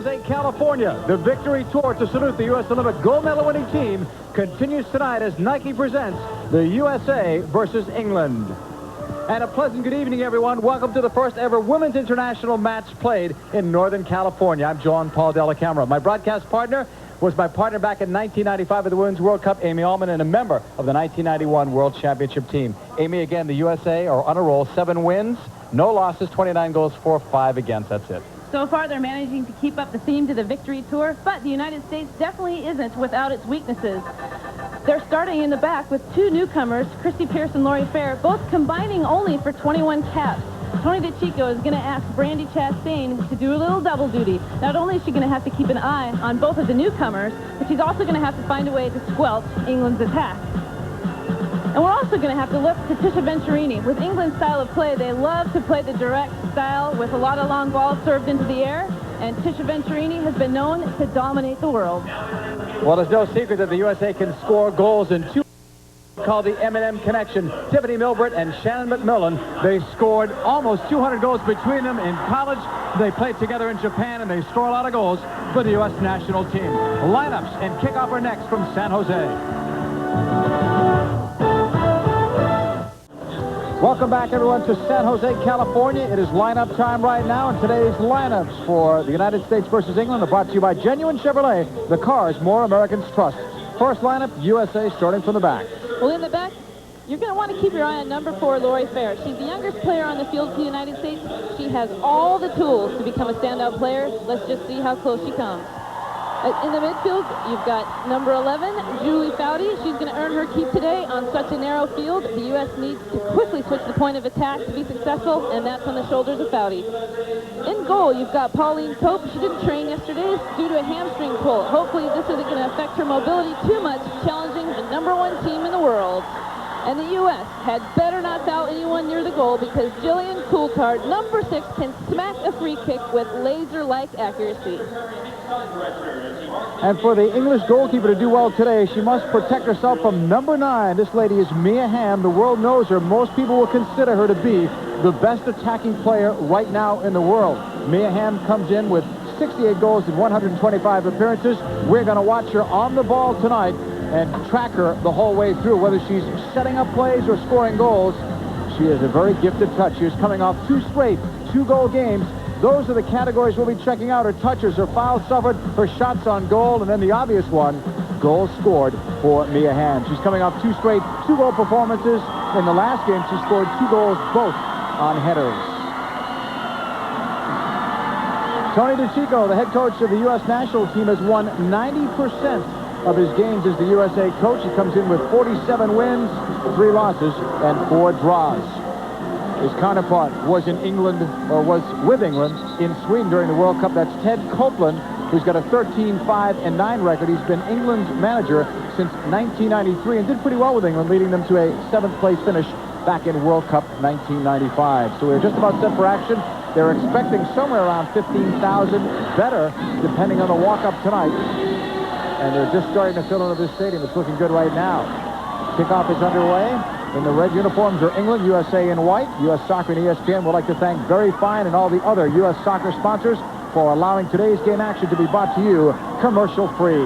Jose, California. The victory tour to salute the U.S. Olympic gold medal winning team continues tonight as Nike presents the USA versus England. And a pleasant good evening, everyone. Welcome to the first ever Women's International match played in Northern California. I'm John Paul Della Camera. My broadcast partner was my partner back in 1995 at the Women's World Cup, Amy Allman, and a member of the 1991 World Championship team. Amy, again, the USA are on a roll. 7 wins, no losses, 29 goals for, 5 against. That's it. So far, they're managing to keep up the theme to the victory tour, but the United States definitely isn't without its weaknesses. They're starting in the back with 2 newcomers, Christy Pierce and Lori Fair, both combining only for 21 caps. Tony DeCicco is going to ask Brandy Chastain to do a little double duty. Not only is she going to have to keep an eye on both of the newcomers, but she's also going to have to find a way to squelch England's attack. And we're also going to have to look to Tisha Venturini. With England's style of play, they love to play the direct style with a lot of long balls served into the air, and Tisha Venturini has been known to dominate the world. Well, there's no secret that the USA can score goals in 2 called the M&M Connection. Tiffany Milbert and Shannon MacMillan, they scored almost 200 goals between them in college. They played together in Japan, and they score a lot of goals for the U.S. national team. Lineups and kickoff are next from San Jose. Welcome back, everyone, to San Jose, California. It is lineup time right now, and today's lineups for the United States versus England are brought to you by Genuine Chevrolet, the cars more Americans trust. First lineup, USA starting from the back. Well, in the back, you're going to want to keep your eye on number 4, Lori Fair. She's the youngest player on the field for the United States. She has all the tools to become a standout player. Let's just see how close she comes. In the midfield, you've got number 11, Julie Foudy. She's going to earn her keep today on such a narrow field. The U.S. needs to quickly switch the point of attack to be successful, and that's on the shoulders of Foudy. In goal, you've got Pauline Cope. She didn't train yesterday due to a hamstring pull. Hopefully, this isn't going to affect her mobility too much, challenging the number 1 team in the world. And the U.S. had better not foul anyone near the goal, because Jillian Coulthard, number 6, can smack a free kick with laser-like accuracy. And for the English goalkeeper to do well today, she must protect herself from number 9. This lady is Mia Hamm. The world knows her. Most people will consider her to be the best attacking player right now in the world. Mia Hamm comes in with 68 goals in 125 appearances. We're going to watch her on the ball tonight and track her the whole way through, whether she's setting up plays or scoring goals. She has a very gifted touch. She is coming off 2 straight 2-goal games. Those are the categories we'll be checking out: her touches, her fouls suffered, her shots on goal, and then the obvious one, goals scored for Mia Hamm. She's coming off 2 straight 2-goal performances. In the last game, she scored 2 goals, both on headers. Tony DeCicco, the head coach of the U.S. national team, has won 90% of his games as the USA coach. He comes in with 47 wins, 3 losses, and 4 draws. His counterpart was in England, or was with England, in Sweden during the World Cup. That's Ted Copeland, who's got a 13-5-9 record. He's been England's manager since 1993 and did pretty well with England, leading them to a 7th-place finish back in World Cup 1995. So we're just about set for action. They're expecting somewhere around 15,000, better, depending on the walk-up tonight. And they're just starting to fill into this stadium. It's looking good right now. Kickoff is underway. In the red uniforms are England, USA in white. U.S. Soccer and ESPN would like to thank Very Fine and all the other U.S. Soccer sponsors for allowing today's game action to be brought to you commercial-free.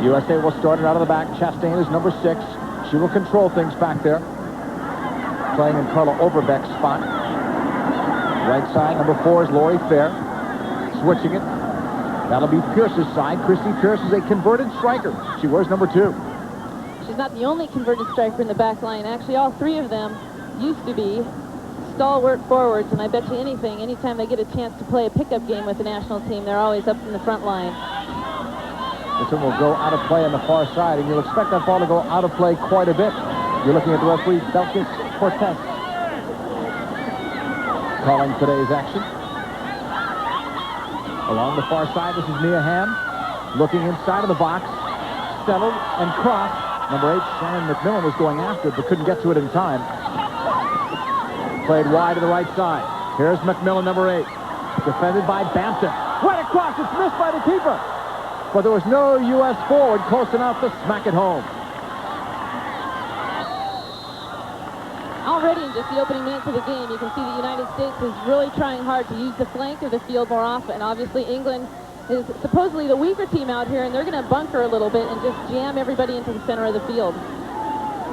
USA will start it out of the back. Chastain is number 6. She will control things back there, playing in Carla Overbeck's spot. Right side, number 4 is Lori Fair, switching it. That'll be Pierce's side. Christy Pierce is a converted striker. She wears number 2. She's not the only converted striker in the back line. Actually, all 3 of them used to be stalwart forwards, and I bet you anything, anytime they get a chance to play a pickup game with the national team, they're always up in the front line. This one will go out of play on the far side, and you'll expect that ball to go out of play quite a bit. You're looking at the referee, Belkis Cortez, calling today's action. Along the far side, this is Mia Hamm, looking inside of the box, settled and crossed. Number 8, Shannon MacMillan, was going after it, but couldn't get to it in time. Played wide to the right side. Here's MacMillan, number 8. Defended by Bampton. Right across, it's missed by the keeper. But there was no U.S. forward close enough to smack it home. already in just the opening minutes of the game, you can see the United States is really trying hard to use the flank of the field more often. Obviously, England is supposedly the weaker team out here, and they're going to bunker a little bit and just jam everybody into the center of the field.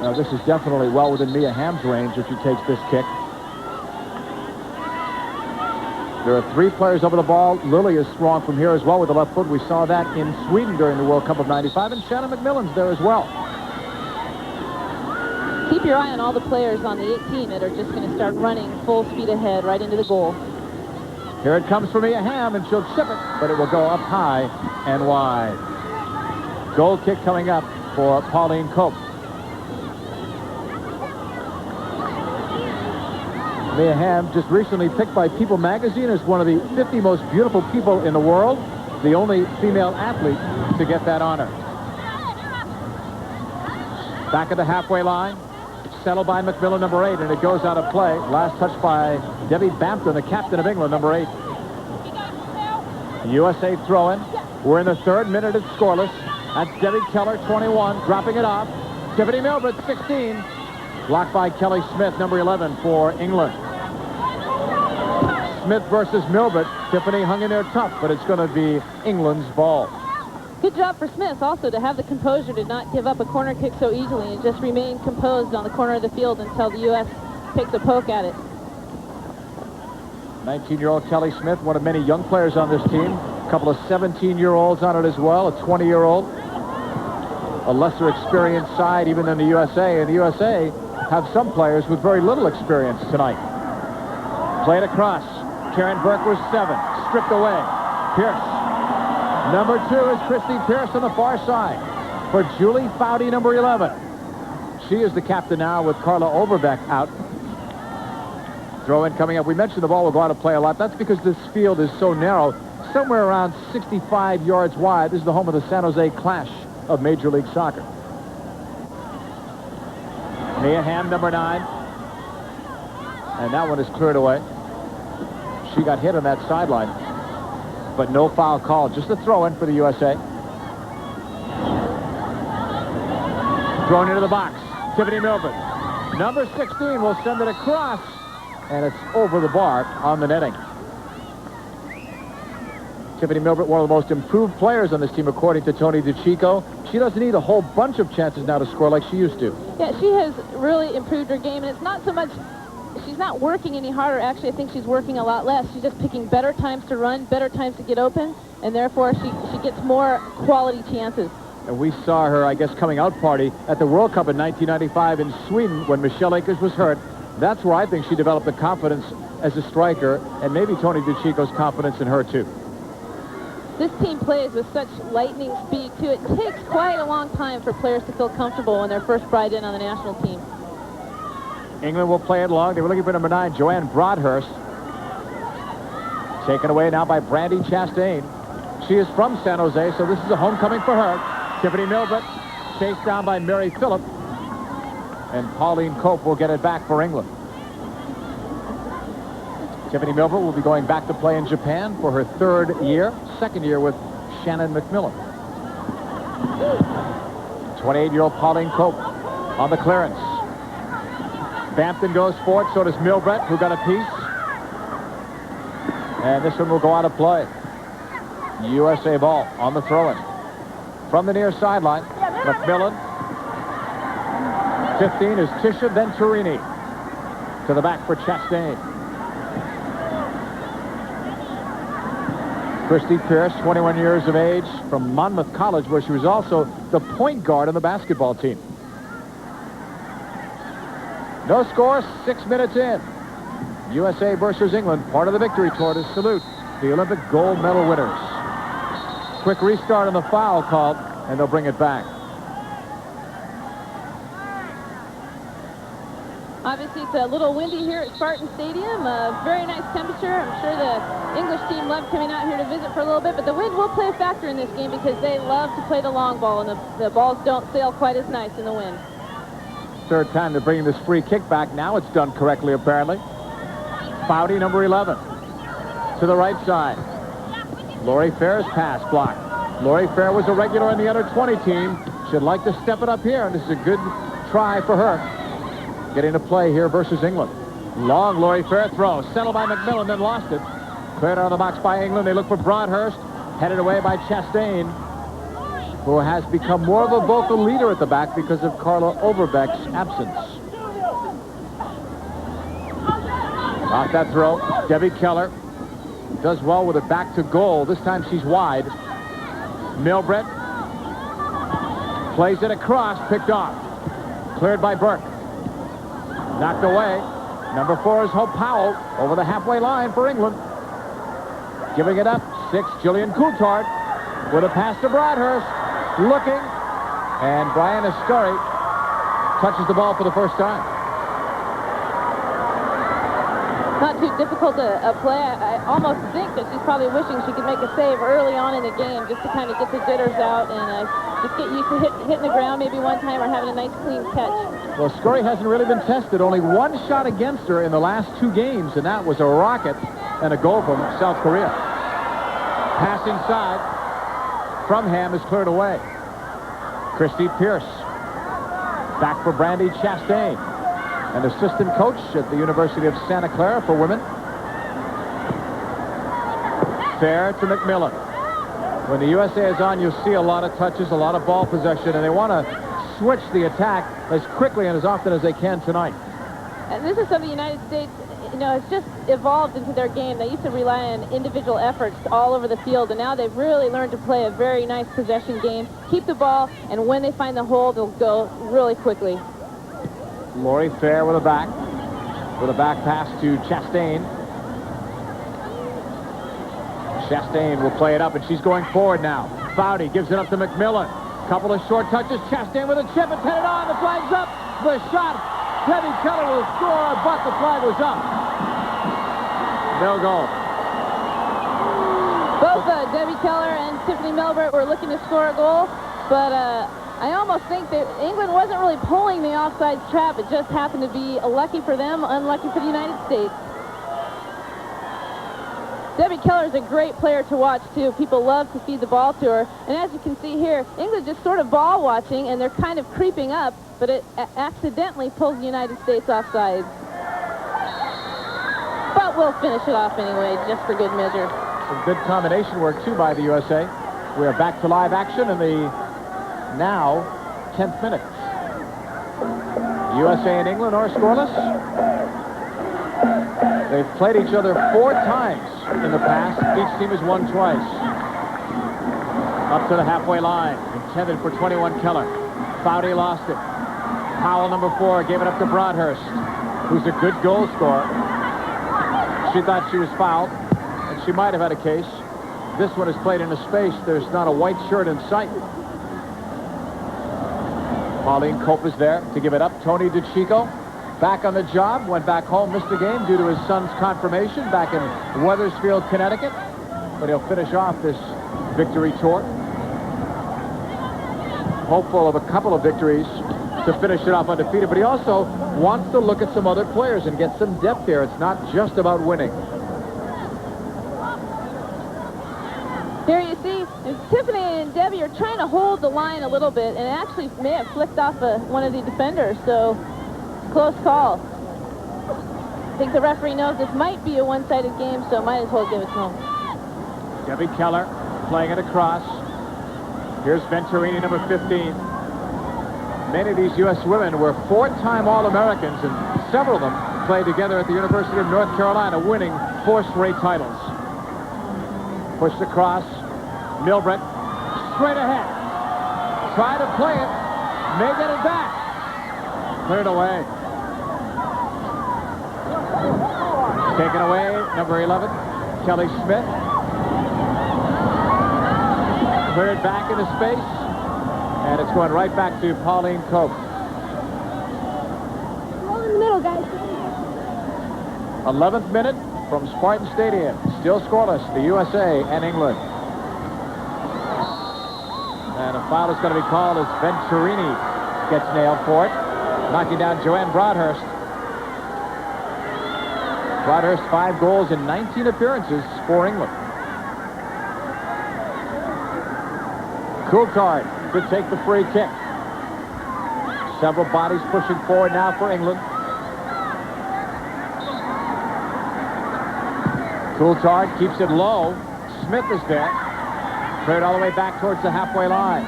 Now, this is definitely well within Mia Hamm's range if she takes this kick. There are 3 players over the ball. Lily is strong from here as well with the left foot. We saw that in Sweden during the World Cup of '95, and Shannon MacMillan's there as well. Keep your eye on all the players on the 18 that are just going to start running full speed ahead right into the goal. Here it comes for Mia Hamm, and she'll chip it, but it will go up high and wide. Goal kick coming up for Pauline Cope. Mia Hamm just recently picked by People magazine as one of the 50 most beautiful people in the world, the only female athlete to get that honor. Back at the halfway line, settled by MacMillan, number 8, and it goes out of play. Last touch by Debbie Bampton, the captain of England, number 8. USA throw-in. We're in the 3rd minute. It's scoreless. That's Debbie Keller, 21, dropping it off. Tiffany Milbert, 16. Blocked by Kelly Smith, number 11 for England. Smith versus Milbert. Tiffany hung in there tough, but it's going to be England's ball. Good job for Smith also to have the composure to not give up a corner kick so easily and just remain composed on the corner of the field until the U.S. takes a poke at it. 19-year-old Kelly Smith, one of many young players on this team. A couple of 17-year-olds on it as well, a 20-year-old. A lesser experienced side even than the USA, and the USA have some players with very little experience tonight. Played across. Karen Burke was 7. Stripped away. Pierce. Number 2 is Christy Pierce on the far side for Julie Foudy, number 11. She is the captain now with Carla Overbeck out. Throw-in coming up. We mentioned the ball will go out of play a lot. That's because this field is so narrow, somewhere around 65 yards wide. This is the home of the San Jose Clash of Major League Soccer. Mia Hamm, number 9. And that one is cleared away. She got hit on that sideline, but no foul call. Just a throw-in for the USA. Thrown into the box. Tiffany Milbert. Number 16 will send it across, and it's over the bar on the netting. Tiffany Milbert, one of the most improved players on this team, according to Tony DeCicco. She doesn't need a whole bunch of chances now to score like she used to. Yeah, she has really improved her game, and it's not so much she's not working any harder. Actually, I think she's working a lot less. She's just picking better times to run, better times to get open, and therefore she gets more quality chances. And we saw her, I guess, coming out party at the World Cup in 1995 in Sweden when Michelle Akers was hurt. That's where I think she developed the confidence as a striker, and maybe Tony DeCicco's confidence in her, too. This team plays with such lightning speed, too. It takes quite a long time for players to feel comfortable when they're first brought in on the national team. England will play it long. They were looking for number 9, Joanne Broadhurst. Taken away now by Brandy Chastain. She is from San Jose, so this is a homecoming for her. Tiffany Milbert chased down by Mary Phillip. And Pauline Cope will get it back for England. Tiffany Milbert will be going back to play in Japan for her 3rd year, 2nd year with Shannon MacMillan. 28-year-old Pauline Cope on the clearance. Bampton goes for it, so does Milbert, who got a piece. And this one will go out of play. USA ball on the throw-in. From the near sideline, MacMillan. 15 is Tisha Venturini. To the back for Chastain. Christy Pierce, 21 years of age, from Monmouth College, where she was also the point guard on the basketball team. No score, 6 minutes in. USA versus England, part of the victory tour to salute the Olympic gold medal winners. Quick restart on the foul called, and they'll bring it back. Obviously, it's a little windy here at Spartan Stadium. Very nice temperature. I'm sure the English team loved coming out here to visit for a little bit, but the wind will play a factor in this game because they love to play the long ball, and the balls don't sail quite as nice in the wind. 3rd time they're bringing this free kick back. Now it's done correctly, apparently. Foudy, number 11. To the right side. Lori Fair's pass blocked. Lori Fair was a regular in the under-20 team. She'd like to step it up here, and this is a good try for her. getting to play here versus England. Long Laurie Fair throw. Settled by MacMillan, then lost it. Cleared out of the box by England. They look for Broadhurst. Headed away by Chastain, who has become more of a vocal leader at the back because of Carla Overbeck's absence. Off that throw, Debbie Keller does well with it back to goal. This time she's wide. Milbrett plays it across, picked off. Cleared by Burke. Knocked away. Number 4 is Hope Powell over the halfway line for England. Giving it up, 6, Jillian Coulthard with a pass to Broadhurst. Looking, and Brian Ascari touches the ball for the first time. Not too difficult a play. I almost think that she's probably wishing she could make a save early on in the game just to kind of get the jitters out and just get used to hitting the ground maybe one time or having a nice clean catch. Well, Ascari hasn't really been tested. Only 1 shot against her in the last 2 games, and that was a rocket and a goal from South Korea. Pass inside from Hamm is cleared away. Christy Pierce. Back for Brandy Chastain, an assistant coach at the University of Santa Clara for women. Fair to MacMillan. When the USA is on, you'll see a lot of touches, a lot of ball possession, and they want to switch the attack as quickly and as often as they can tonight. And this is something the United States, has just evolved into their game. They used to rely on individual efforts all over the field, and now they've really learned to play a very nice possession game, keep the ball, and when they find the hole, they'll go really quickly. Laurie Fair with a back pass to Chastain. Chastain will play it up, and she's going forward now. Foudy gives it up to MacMillan. Couple of short touches. Chastain with a chip. It's headed on. The flag's up. The shot. Debbie Keller will score, but the flag was up. No goal. Both Debbie Keller and Tiffany Milbrett were looking to score a goal, but I almost think that England wasn't really pulling the offside trap. It just happened to be lucky for them, unlucky for the United States. Debbie Keller is a great player to watch, too. People love to feed the ball to her. And as you can see here, England just sort of ball watching, and they're kind of creeping up, but it accidentally pulls the United States offside. But we'll finish it off anyway, just for good measure. Some good combination work, too, by the USA. We are back to live action in the now 10th minute. USA and England are scoreless. They've played each other 4 times in the past. Each team has won twice. Up to the halfway line. Intended for 21 Keller. Foudy lost it. Powell, number 4, gave it up to Broadhurst, who's a good goal scorer. She thought she was fouled, and she might have had a case. This one is played into space. There's not a white shirt in sight. Pauline Cope is there to give it up. Tony DeChico back on the job, went back home, missed the game due to his son's confirmation back in Wethersfield, Connecticut. But he'll finish off this victory tour. Hopeful of a couple of victories to finish it off undefeated, but he also wants to look at some other players and get some depth there. It's not just about winning. Here you see Tiffany and Debbie are trying to hold the line a little bit, and it actually may have flicked off one of the defenders, so close call. I think the referee knows this might be a one-sided game, so might as well give it to him. Debbie Keller playing it across. Here's Venturini, number 15. Many of these U.S. women were 4-time All-Americans, and several of them played together at the University of North Carolina, winning 4 straight titles. Pushed across. Milbrett straight ahead. Try to play it. May get it back. Cleared away. Taken away, number 11, Kelly Smith. Cleared back into space. And it's going right back to Pauline Cope. Roll in the middle, guys. 11th minute from Spartan Stadium. Still scoreless, the USA and England. And a foul is going to be called as Venturini gets nailed for it, knocking down Joanne Broadhurst. Broadhurst 5 goals in 19 appearances for England. Coulthard could take the free kick. Several bodies pushing forward now for England. Coulthard keeps it low. Smith is there. Cleared all the way back towards the halfway line.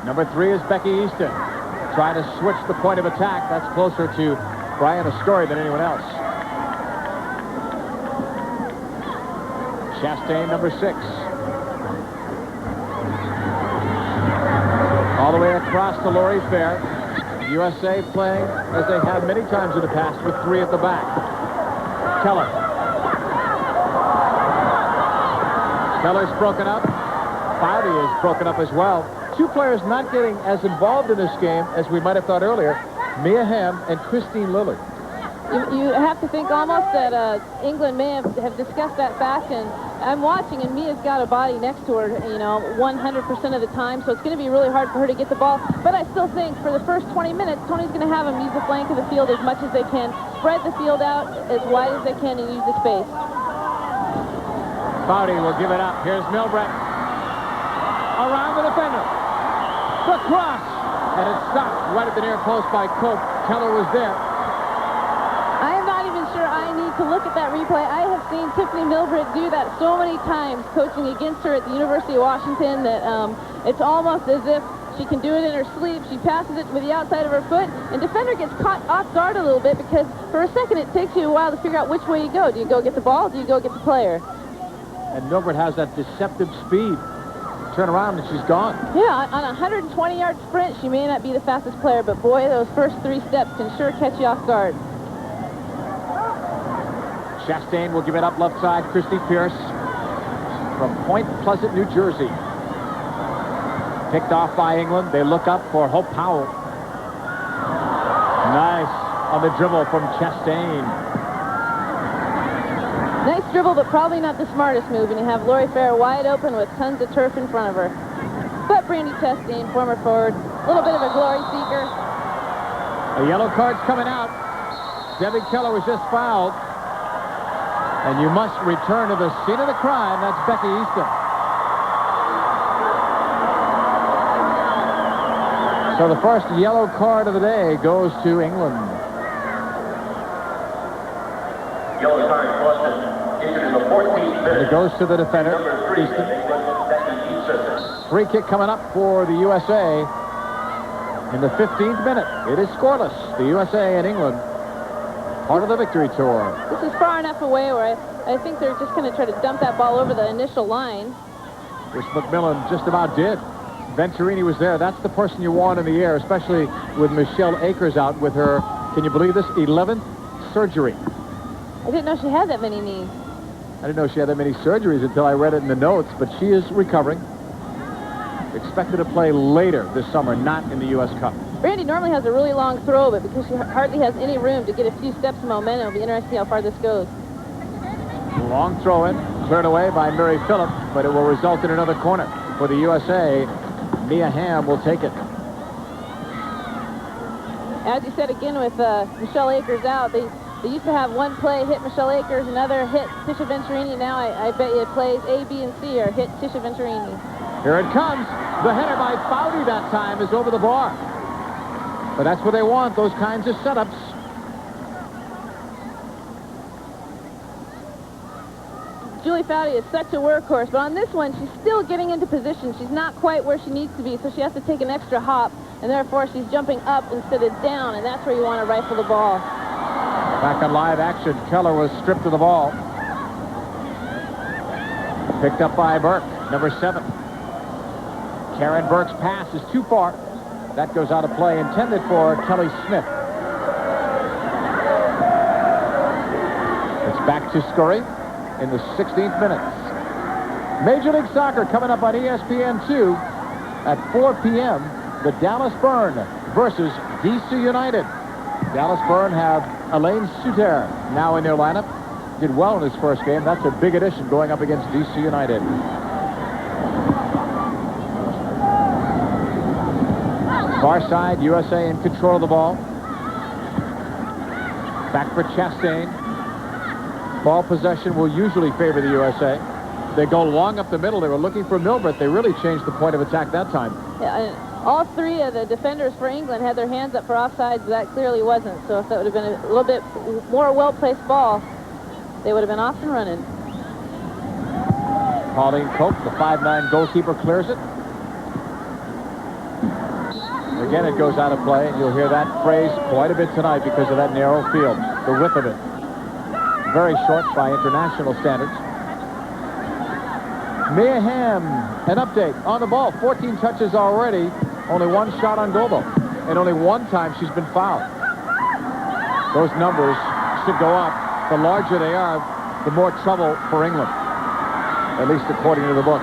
Number 3 is Becky Easton. Trying to switch the point of attack. That's closer to Brianna Story than anyone else. Chastain, number 6. All the way across to Lori Fair. USA playing as they have many times in the past with 3 at the back. Keller. Keller's broken up. Foudy is broken up as well. 2 players not getting as involved in this game as we might have thought earlier. Mia Hamm and Christine Lillard. You have to think almost that England may have discussed that fact, and I'm watching, and Mia's got a body next to her, 100% of the time, so it's going to be really hard for her to get the ball. But I still think for the first 20 minutes, Tony's going to have them use the flank of the field as much as they can, spread the field out as wide as they can, and use the space. Foudy will give it up. Here's Milbrett. Around the defender. The cross. And it stopped right at the near post by Cope. Keller was there. I am not even sure I need to look at that replay. I have seen Tiffany Milbrett do that so many times coaching against her at the University of Washington that it's almost as if she can do it in her sleep. She passes it with the outside of her foot, and defender gets caught off guard a little bit because for a second it takes you a while to figure out which way you go. Do you go get the ball? Do you go get the player? And Milbrett has that deceptive speed. Turn around and she's gone. Yeah, on a 120-yard sprint, she may not be the fastest player, but boy, those first 3 steps can sure catch you off guard. Chastain will give it up left side. Christy Pierce from Point Pleasant, New Jersey. Picked off by England. They look up for Hope Powell. Nice on the dribble from Chastain. Nice dribble, but probably not the smartest move, and you have Lori Fair wide open with tons of turf in front of her. But Brandi Chastain, former forward, a little bit of a glory seeker. A yellow card's coming out. Debbie Keller was just fouled. And you must return to the scene of the crime. That's Becky Easton. So the first yellow card of the day goes to England. Yellow card Boston. Issued in the 14th minute. It goes to the defender, Easton. Free kick coming up for the USA in the 15th minute. It is scoreless. The USA and England, part of the victory tour. This is far enough away where I think they're just going to try to dump that ball over the initial line. Which MacMillan just about did. Venturini was there. That's the person you want in the air, especially with Michelle Akers out with her, can you believe this, 11th surgery. I didn't know she had that many knees. I didn't know she had that many surgeries until I read it in the notes, but she is recovering. Expected to play later this summer, not in the U.S. Cup. Brandi normally has a really long throw, but because she hardly has any room to get a few steps of momentum, it'll be interesting to see how far this goes. Long throw in, cleared away by Mary Phillip, but it will result in another corner for the USA. Mia Hamm will take it. As you said again with Michelle Akers out, they used to have one play hit Michelle Akers, another hit Tisha Venturini. Now I bet you it plays A, B, and C or hit Tisha Venturini. Here it comes. The header by Foudy that time is over the bar. But that's what they want, those kinds of setups. Julie Foudy is such a workhorse, but on this one, she's still getting into position. She's not quite where she needs to be, so she has to take an extra hop, and therefore she's jumping up instead of down, and that's where you want to rifle the ball. Back on live action, Keller was stripped of the ball. Picked up by Burke, number 7. Karen Burke's pass is too far. That goes out of play, intended for Kelly Smith. It's back to Scurry in the 16th minute. Major League Soccer coming up on ESPN2 at 4 p.m. The Dallas Burn versus DC United. Dallas Burn have Elaine Suter now in their lineup. Did well in his first game. That's a big addition going up against DC United. Far side, USA in control of the ball. Back for Chastain. Ball possession will usually favor the USA. They go long up the middle. They were looking for Milbrett. They really changed the point of attack that time. Yeah, and all 3 of the defenders for England had their hands up for offsides, but that clearly wasn't. So if that would have been a little bit more well-placed ball, they would have been off and running. Pauline Cope, the 5'9" goalkeeper, clears it. Again, it goes out of play, and you'll hear that phrase quite a bit tonight because of that narrow field, the width of it. Very short by international standards. Mia Hamm, an update on the ball. 14 touches already. Only one shot on goal, though. And only one time she's been fouled. Those numbers should go up. The larger they are, the more trouble for England. At least according to the book.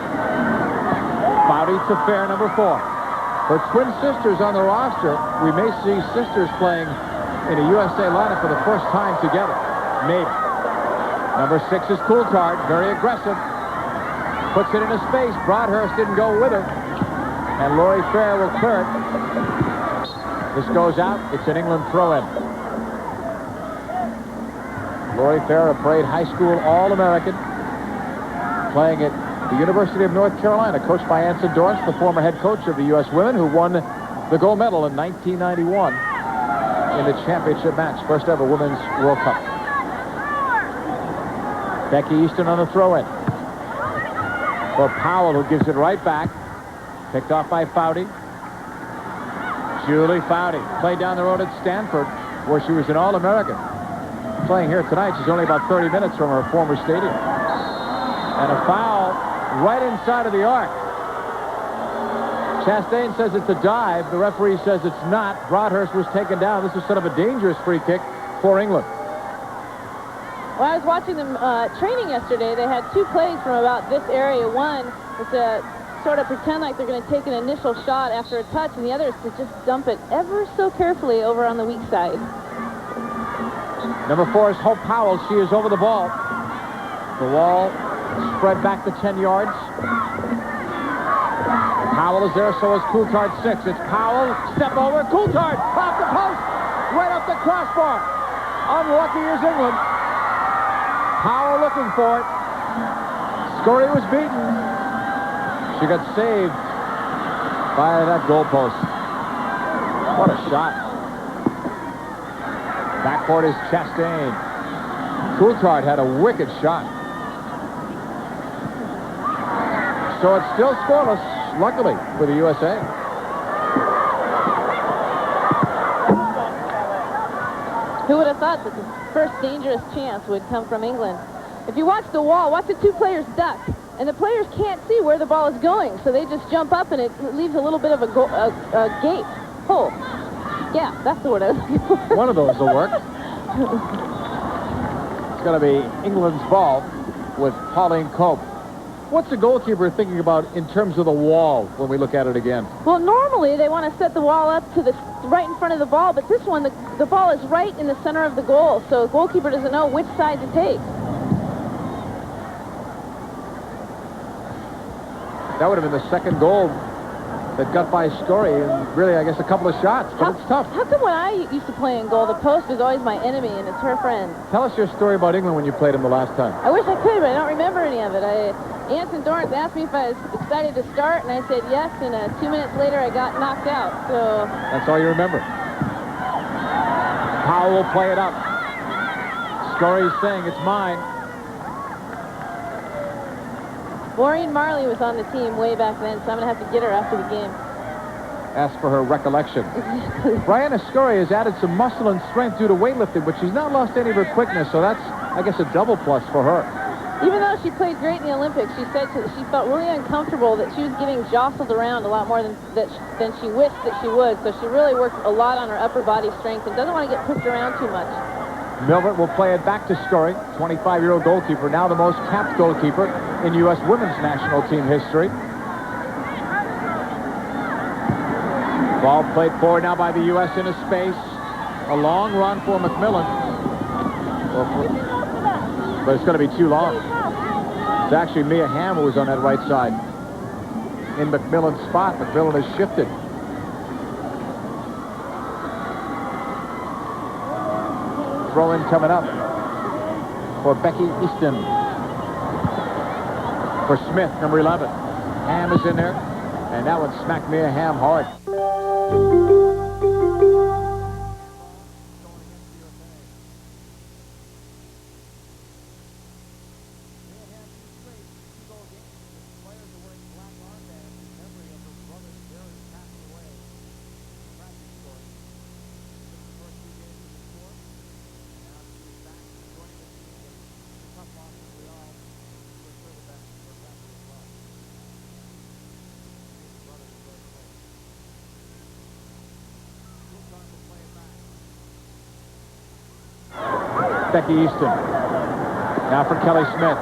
Foudy to Fair, number 4. Her twin sisters on the roster. We may see sisters playing in a USA lineup for the first time together. Maybe. Number 6 is Coulthard, very aggressive. Puts it into space. Broadhurst didn't go with her. And Laurie Fair will clear it. This goes out. It's an England throw-in. Laurie Fair, a parade high school All-American, playing at the University of North Carolina, coached by Anson Dorrance, the former head coach of the U.S. women, who won the gold medal in 1991 in the championship match. First ever Women's World Cup. Becky Easton on the throw-in. For Powell, who gives it right back. Picked off by Foudy. Julie Foudy played down the road at Stanford, where she was an All-American. Playing here tonight, she's only about 30 minutes from her former stadium. And a foul right inside of the arc. Chastain says it's a dive. The referee says it's not. Broadhurst was taken down. This was sort of a dangerous free kick for England. Well, I was watching them training yesterday. They had 2 plays from about this area. One was to sort of pretend like they're going to take an initial shot after a touch, and the other is to just dump it ever so carefully over on the weak side. Number 4 is Hope Powell. She is over the ball. The wall spread back to 10 yards. Powell is there, so is Coulthard 6. It's Powell, step over, Coulthard, off the post, right up the crossbar. Unlucky is England. Powell looking for it. Scory was beaten. She got saved by that goalpost. What a shot. Backcourt is Chastain. Coulthard had a wicked shot. So it's still scoreless, luckily, for the USA. Who would have thought that the first dangerous chance would come from England? If you watch the wall, watch the 2 players duck. And the players can't see where the ball is going, so they just jump up, and it leaves a little bit of a gate. Hole. Yeah, that's the word I was looking for. One of those will work. It's going to be England's ball with Pauline Cope. What's the goalkeeper thinking about in terms of the wall when we look at it again? Well, normally they want to set the wall up to the right in front of the ball, but this one, the ball is right in the center of the goal, so the goalkeeper doesn't know which side to take. That would have been the second goal that got by Scory, and really, I guess, a couple of shots, but it's tough. How come when I used to play in goal, the post was always my enemy, and it's her friend? Tell us your story about England when you played them the last time. I wish I could, but I don't remember any of it. Anson Dorrance asked me if I was excited to start, and I said yes, and 2 minutes later, I got knocked out, so... That's all you remember. Powell will play it up. Scory's saying, it's mine. Maureen Marley was on the team way back then, so I'm going to have to get her after the game. Ask for her recollection. Brianna Scory has added some muscle and strength due to weightlifting, but she's not lost any of her quickness, so that's, I guess, a double plus for her. Even though she played great in the Olympics, she said she felt really uncomfortable that she was getting jostled around a lot more than she wished that she would, so she really worked a lot on her upper body strength and doesn't want to get pushed around too much. Milbert will play it back to Scory, 25-year-old goalkeeper, now the most capped goalkeeper in U.S. women's national team history. Ball played forward now by the U.S. into space. A long run for MacMillan. But it's going to be too long. It's actually Mia Hamm who was on that right side. In MacMillan's spot, MacMillan has shifted. Throw-in coming up for Becky Easton. For Smith, number 11. Hamm is in there, and that one smacked Mia Hamm hard. Becky Easton. Now for Kelly Smith.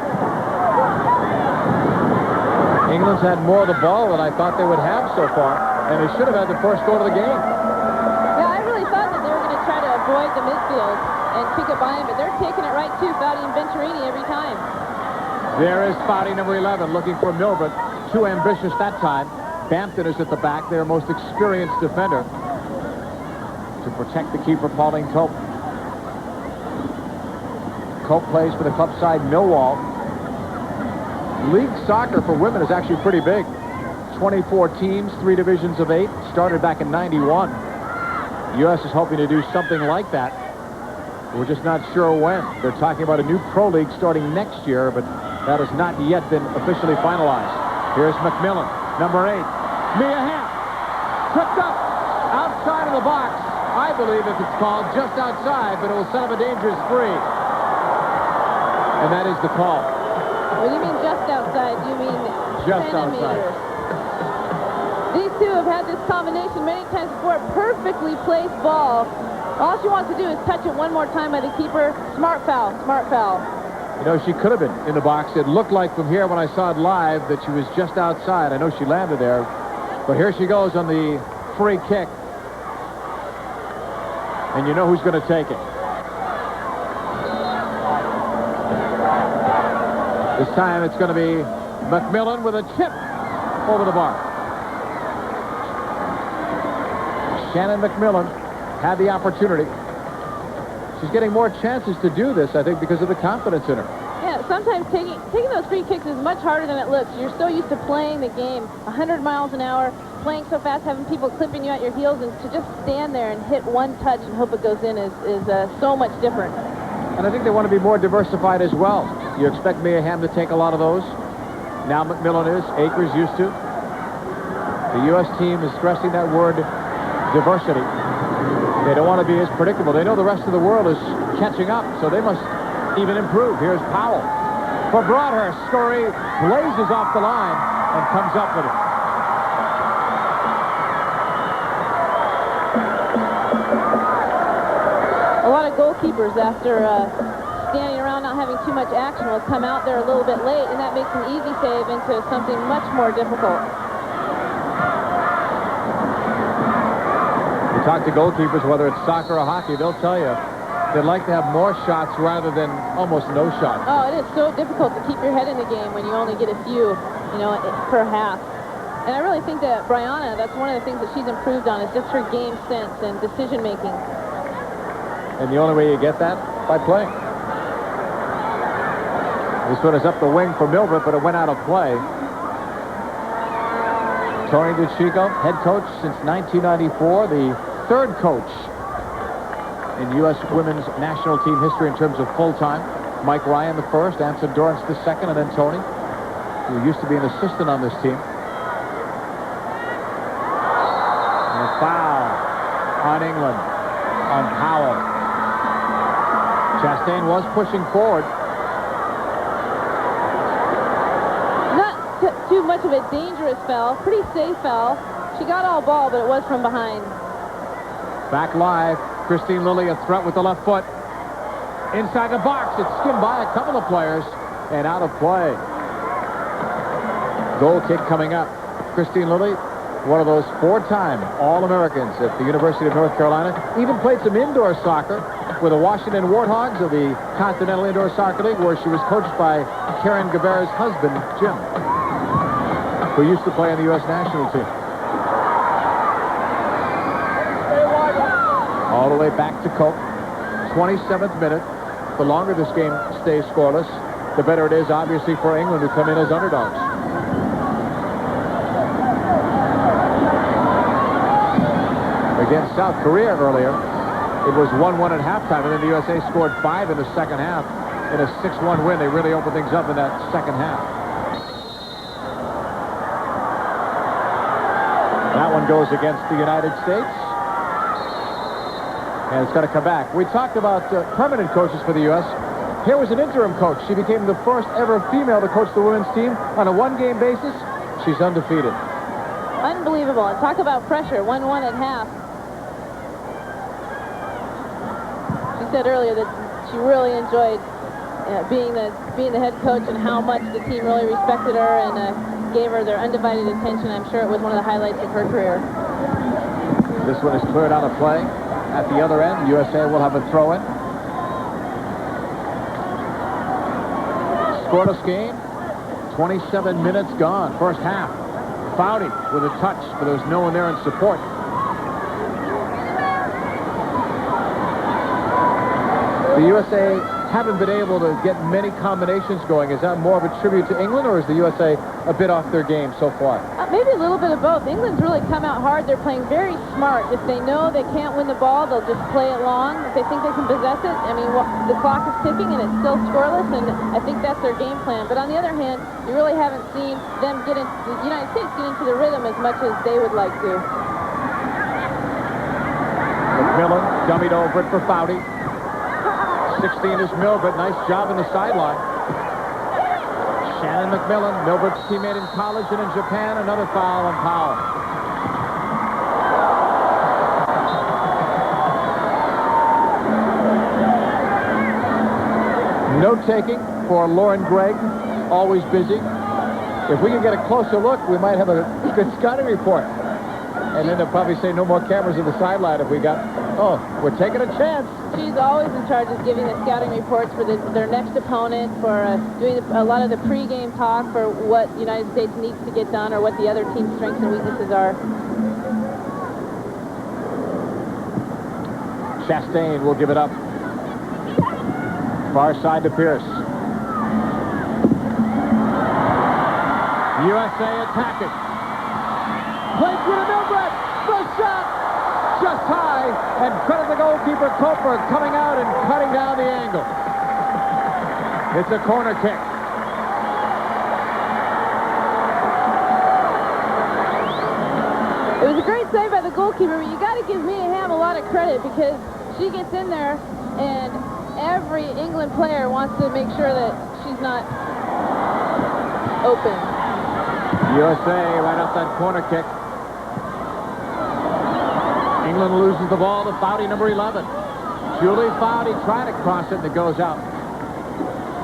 England's had more of the ball than I thought they would have so far, and they should have had the first goal of the game. Yeah, I really thought that they were going to try to avoid the midfield and kick it by him, but they're taking it right to Foudy and Venturini every time. There is Foudy, number 11, looking for Milbert. Too ambitious that time. Bampton is at the back, their most experienced defender, to protect the keeper, Pauline Cope. Cope plays for the club side Millwall. League soccer for women is actually pretty big. 24 teams, 3 divisions of 8. Started back in '91. The U.S. is hoping to do something like that. We're just not sure when. They're talking about a new pro league starting next year, but that has not yet been officially finalized. Here's MacMillan, number 8. Mia Hamm, tripped up outside of the box. I believe if it's called just outside, but it will set up a dangerous free. And that is the call. When you mean just outside, you mean Just centimeters. outside. These two have had this combination many times before. Perfectly placed ball. All she wants to do is touch it one more time by the keeper. Smart foul, smart foul. You know, she could have been in the box. It looked like from here when I saw it live that she was just outside. I know she landed there. But here she goes on the free kick. And you know who's going to take it. This time it's going to be MacMillan with a chip over the bar. Shannon MacMillan had the opportunity. She's getting more chances to do this, I think, because of the confidence in her. Yeah, sometimes taking those free kicks is much harder than it looks. You're so used to playing the game 100 miles an hour, playing so fast, having people clipping you at your heels, and to just stand there and hit one touch and hope it goes in is so much different. And I think they want to be more diversified as well. You expect Mia Hamm to take a lot of those. Now MacMillan is. Akers used to. The U.S. team is stressing that word diversity. They don't want to be as predictable. They know the rest of the world is catching up, so they must even improve. Here's Powell for Broadhurst. Scurry blazes off the line and comes up with it. A lot of goalkeepers, after standing around not having too much action, will come out there a little bit late, and that makes an easy save into something much more difficult. You talk to goalkeepers, whether it's soccer or hockey, they'll tell you they'd like to have more shots rather than almost no shots. Oh, it is so difficult to keep your head in the game when you only get a few, per half. And I really think that Brianna, that's one of the things that she's improved on, is just her game sense and decision making. And the only way you get that, by playing. This one is up the wing for Milbert, but it went out of play. Tony DeChico, head coach since 1994, the third coach in U.S. women's national team history in terms of full-time. Mike Ryan the first, Anson Dorrance the second, and then Tony, who used to be an assistant on this team. And a foul on England, on Powell. Chastain was pushing forward. Not too much of a dangerous foul, pretty safe foul. She got all ball, but it was from behind. Back live, Christine Lilly, a threat with the left foot. Inside the box, it's skimmed by a couple of players and out of play. Goal kick coming up. Christine Lilly, one of those 4-time All-Americans at the University of North Carolina. Even played some indoor soccer with the Washington Warthogs of the Continental Indoor Soccer League, where she was coached by Karen Gabert's husband, Jim, who used to play on the U.S. national team. All the way back to Cope. 27th minute. The longer this game stays scoreless, the better it is, obviously, for England, who come in as underdogs. Against South Korea earlier, it was 1-1 at halftime, and then the USA scored 5 in the second half. In a 6-1 win, they really opened things up in that second half. That one goes against the United States. And it's going to come back. We talked about permanent coaches for the U.S. Here was an interim coach. She became the first ever female to coach the women's team on a one-game basis. She's undefeated. Unbelievable. And talk about pressure. 1-1 at half. She said earlier that she really enjoyed being the head coach and how much the team really respected her and gave her their undivided attention. I'm sure it was one of the highlights of her career. This one is cleared out of play. At the other end, USA will have a throw-in. Scoreless game. 27 minutes gone. First half. Foudy with a touch, but there's no one there in support. The USA haven't been able to get many combinations going. Is that more of a tribute to England, or is the USA a bit off their game so far? Maybe a little bit of both. England's really come out hard. They're playing very smart. If they know they can't win the ball, they'll just play it long. If they think they can possess it, I mean, the clock is ticking and it's still scoreless, and I think that's their game plan. But on the other hand, you really haven't seen them the United States get into the rhythm as much as they would like to. MacMillan dummied over it for Foudy. 16 is Milbert. Nice job in the sideline. Shannon MacMillan, Milbert's teammate in college and in Japan. Another foul on Powell. Note-taking for Lauren Gregg. Always busy. If we can get a closer look, we might have a good scouting report. And then they'll probably say no more cameras at the sideline if we got... Oh, we're taking a chance. She's always in charge of giving the scouting reports for their next opponent, for doing a lot of the pregame talk for what the United States needs to get done or what the other team's strengths and weaknesses are. Chastain will give it up. Far side to Pierce. USA attacking. Play through to Milbert. The shot. Just high, and credit the goalkeeper, Koper, coming out and cutting down the angle. It's a corner kick. It was a great save by the goalkeeper, but you got to give Mia Hamm a lot of credit because she gets in there, and every England player wants to make sure that she's not open. USA right off that corner kick. England loses the ball to Foudy, number 11. Julie Foudy trying to cross it, and it goes out.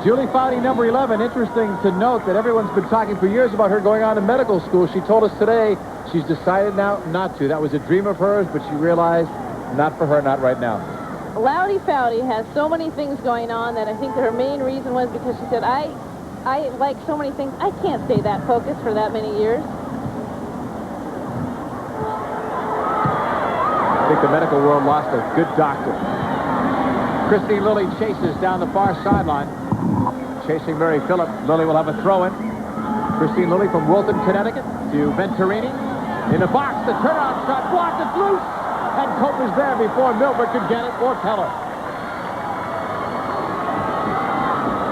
Julie Foudy, number 11. Interesting to note that everyone's been talking for years about her going on to medical school. She told us today she's decided now not to. That was a dream of hers, but she realized not for her, not right now. Loudy Foudy has so many things going on that I think her main reason was because she said, I like so many things. I can't stay that focused for that many years. I think the medical world lost a good doctor. Christine Lilly chases down the far sideline. Chasing Mary Phillip. Lilly will have a throw-in. Christine Lilly from Wilton, Connecticut to Venturini. In the box, the turnout shot blocked. It's loose. And Cope is there before Milbert could get it, or Keller.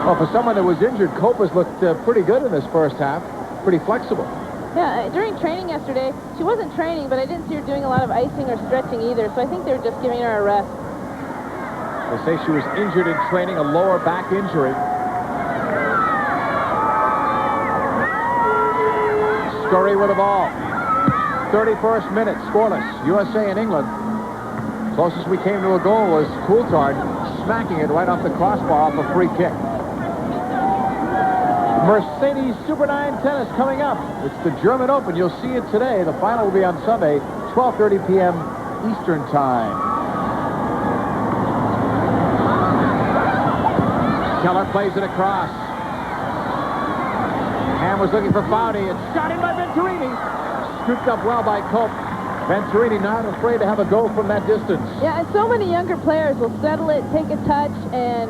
Well, for someone that was injured, Cope has looked pretty good in this first half. Pretty flexible. Yeah, during training yesterday, she wasn't training, but I didn't see her doing a lot of icing or stretching either, so I think they're just giving her a rest. They say she was injured in training, a lower back injury. Scurry with the ball. 31st minute, scoreless. USA and England. Closest we came to a goal was Coulthard smacking it right off the crossbar off a free kick. Mercedes Super 9 tennis coming up. It's the German Open. You'll see it today. The final will be on Sunday, 12:30 p.m. Eastern Time. Keller plays it across. Hamm was looking for Foudy. It's shot in by Venturini. Scooped up well by Cope. Venturini not afraid to have a go from that distance. Yeah, and so many younger players will settle it, take a touch, and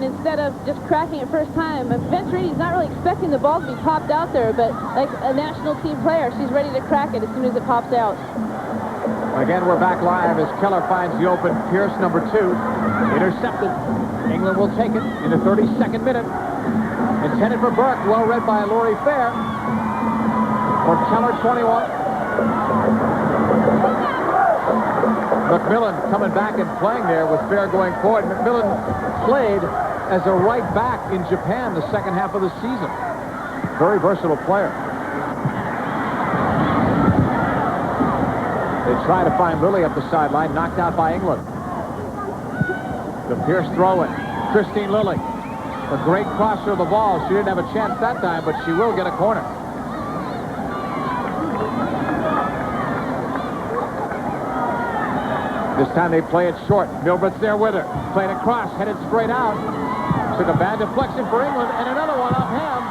instead of just cracking it first time, Venturini's not really expecting the ball to be popped out there, but like a national team player, she's ready to crack it as soon as it pops out. Again, we're back live as Keller finds the open. Pierce, number 2, intercepted. England will take it in the 32nd minute. Intended for Burke, well read by Laurie Fair. For Keller, 21. MacMillan coming back and playing there with Fair going forward. MacMillan played as a right back in Japan the second half of the season. Very versatile player. They try to find Lilly up the sideline, knocked out by England. The Pierce throw-in. Christine Lilly. A great crosser of the ball. She didn't have a chance that time, but she will get a corner. This time they play it short. Milbrett's there with her. Playing it cross, headed straight out. Took a bad deflection for England, and another one off Hamm.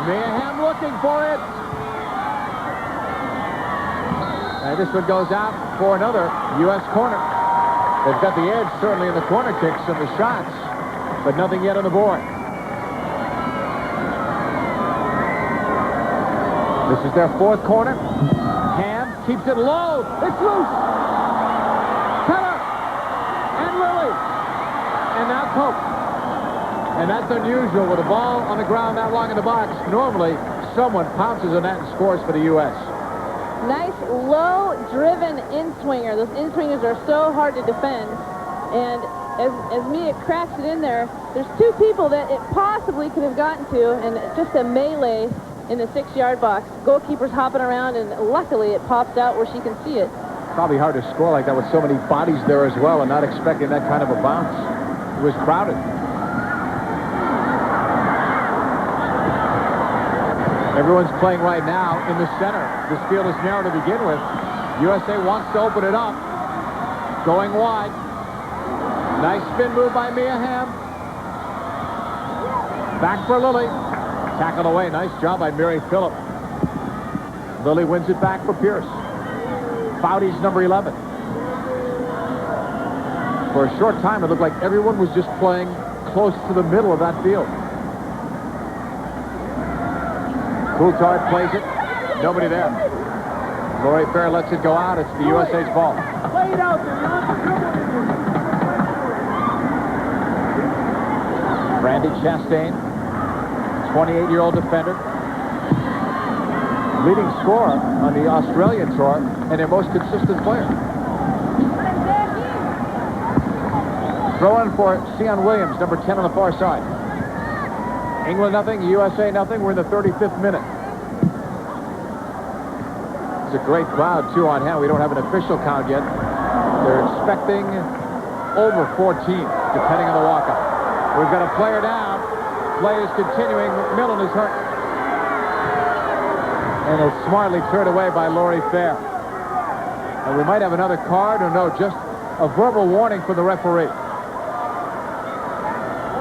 Mia Hamm looking for it. And this one goes out for another U.S. corner. They've got the edge certainly in the corner kicks and the shots, but nothing yet on the board. This is their fourth corner. Hamm keeps it low. It's loose. Keller and Lilly. And now Cope. And that's unusual with a ball on the ground that long in the box. Normally, someone pounces on that and scores for the U.S. Nice, low-driven in-swinger. Those in-swingers are so hard to defend. And as Mia cracks it in there, there's two people that it possibly could have gotten to, and just a melee in the 6-yard box. Goalkeeper's hopping around, and luckily it pops out where she can see it. Probably hard to score like that with so many bodies there as well, and not expecting that kind of a bounce. It was crowded. Everyone's playing right now in the center. This field is narrow to begin with. USA wants to open it up. Going wide. Nice spin move by Mia Hamm. Back for Lilly. Tackled away. Nice job by Mary Phillip. Lilly wins it back for Pierce. Foudy's number 11. For a short time, it looked like everyone was just playing close to the middle of that field. Coulthard plays it. Nobody there. Lori Fair lets it go out. It's the USA's ball. Play it out there. Brandy Chastain, 28-year-old defender. Leading scorer on the Australian tour and their most consistent player. Throw in for Sion Williams, number 10 on the far side. England nothing, USA nothing. We're in the 35th minute. It's a great crowd, too, on hand. We don't have an official count yet. They're expecting over 14, depending on the walkout. We've got a player down. Play is continuing. MacMillan is hurt. And it's smartly turned away by Lori Fair. And we might have another card, or no, just a verbal warning for the referee.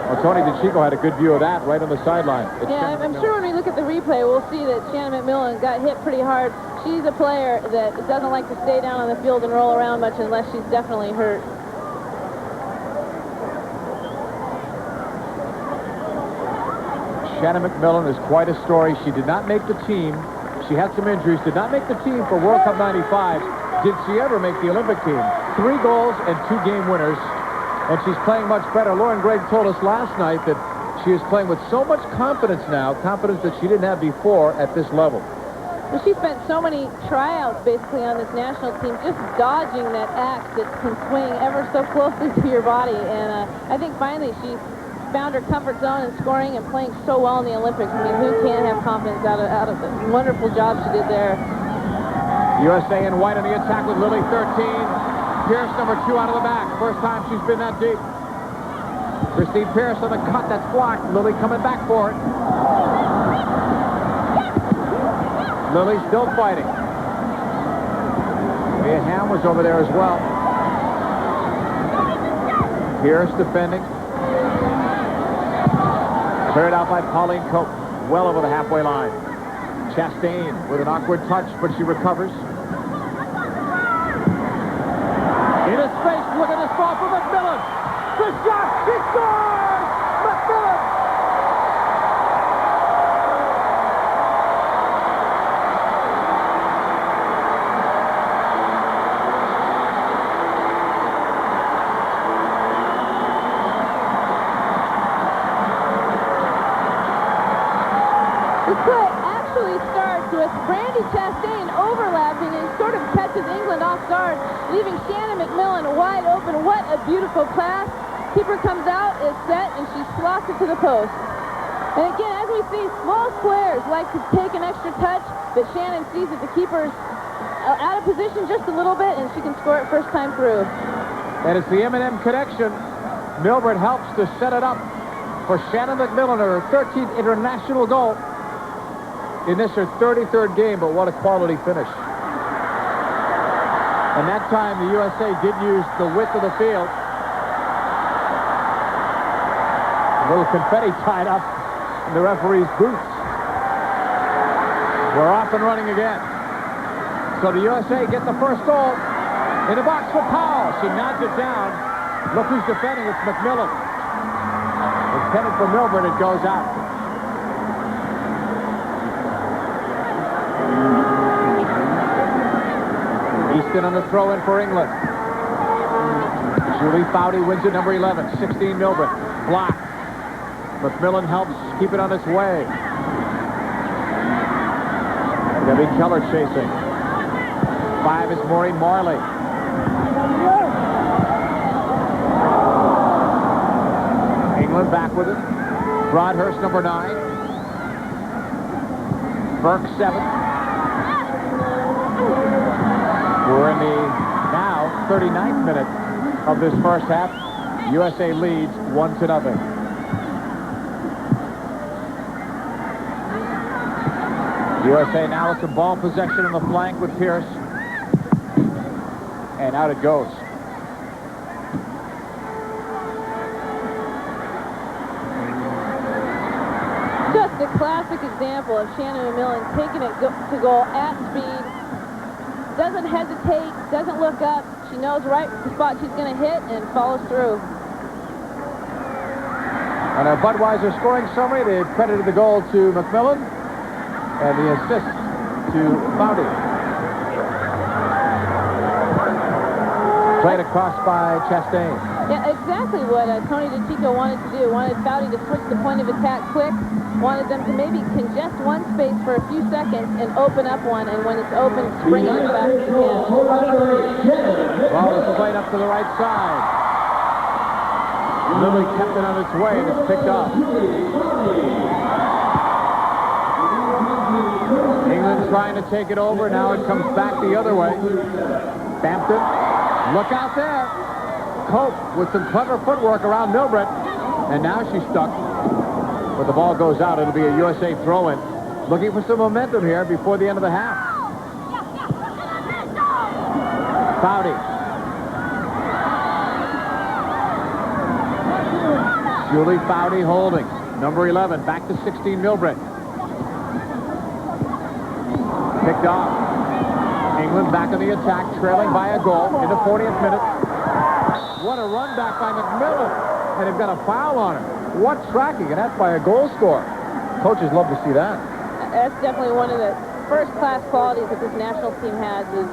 Well, Tony DeChico had a good view of that right on the sideline. Yeah, I'm sure when we look at the replay, we'll see that Shannon MacMillan got hit pretty hard. She's a player that doesn't like to stay down on the field and roll around much unless she's definitely hurt. Shannon MacMillan is quite a story. She did not make the team. She had some injuries, did not make the team for World Cup 95. Did she ever make the Olympic team? 3 goals and 2 game winners. And she's playing much better. Lauren Gregg told us last night that she is playing with so much confidence now, confidence that she didn't have before at this level. Well, she spent so many tryouts basically on this national team just dodging that axe that can swing ever so closely to your body. And I think finally she found her comfort zone in scoring and playing so well in the Olympics. I mean, who can't have confidence out of the wonderful job she did there. USA in white on the attack with Lilly 13. Pierce, number 2 out of the back. First time she's been that deep. Christine Pierce on the cut. That's blocked. Lilly coming back for it. Lilly still fighting. Mia Hamm was over there as well. Pierce defending. Cleared out by Pauline Cope. Well over the halfway line. Chastain with an awkward touch, but she recovers. Into space, look at this ball for MacMillan. The shot, she scores! MacMillan! The play actually starts with Brandy Chastain overlapping and sort of catches England off guard, leaving Shannon MacMillan wide open. What a beautiful pass. Keeper comes out, is set, and she slots it to the post. And again, as we see, small players like to take an extra touch, but Shannon sees that the keeper's out of position just a little bit, and she can score it first time through. And it's the M&M connection. Milbert helps to set it up for Shannon MacMillan, her 13th international goal in this, her 33rd game, but what a quality finish. And that time, the USA did use the width of the field. A little confetti tied up in the referee's boots. We're off and running again. So the USA get the first goal in the box for Powell. She nods it down. Look who's defending. It's MacMillan. Intended for Milbert. It goes out. Easton on the throw-in for England. Julie Foudy wins it, number 11. 16, Milbert. Block. MacMillan helps keep it on its way. Debbie Keller chasing. 5 is Maureen Marley. England back with it. Broadhurst, number 9. Burke, 7. We're in the now 39th minute of this first half. USA leads 1-0. USA now with some ball possession on the flank with Pierce. And out it goes. Just a classic example of Shannon MacMillan taking it to goal at speed. Doesn't hesitate, doesn't look up. She knows right the spot she's going to hit and follows through. On our Budweiser scoring summary, they've credited the goal to MacMillan and the assist to Foudy. Played across by Chastain. Yeah, exactly what Tony DeCicco wanted to do. Wanted Foudy to switch the point of attack quick. Wanted them to maybe congest one space for a few seconds and open up one, and when it's open, spring it as fast as you can. Ball is played up to the right side. Lily kept it on its way, and it's picked up. England trying to take it over. Now it comes back the other way. Bampton, look out there. Cope with some clever footwork around Milbert, and now she's stuck. But the ball goes out. It'll be a USA throw-in. Looking for some momentum here before the end of the half. Foudy. Julie Foudy holding. Number 11. Back to 16, Milbert. Picked off. England back on the attack, trailing by a goal in the 40th minute. What a run back by MacMillan. And they've got a foul on her. What tracking, and that's by a goal scorer. Coaches love to see that. That's definitely one of the first-class qualities that this national team has is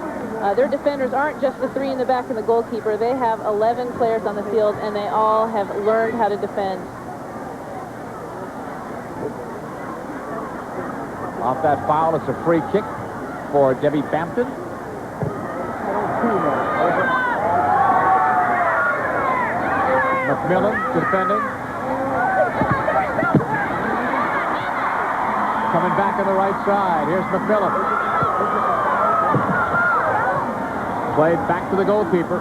their defenders aren't just the 3 in the back and the goalkeeper. They have 11 players on the field, and they all have learned how to defend. Off that foul, it's a free kick for Debbie Bampton. MacMillan defending. Coming back on the right side. Here's MacMillan. Played back to the goalkeeper.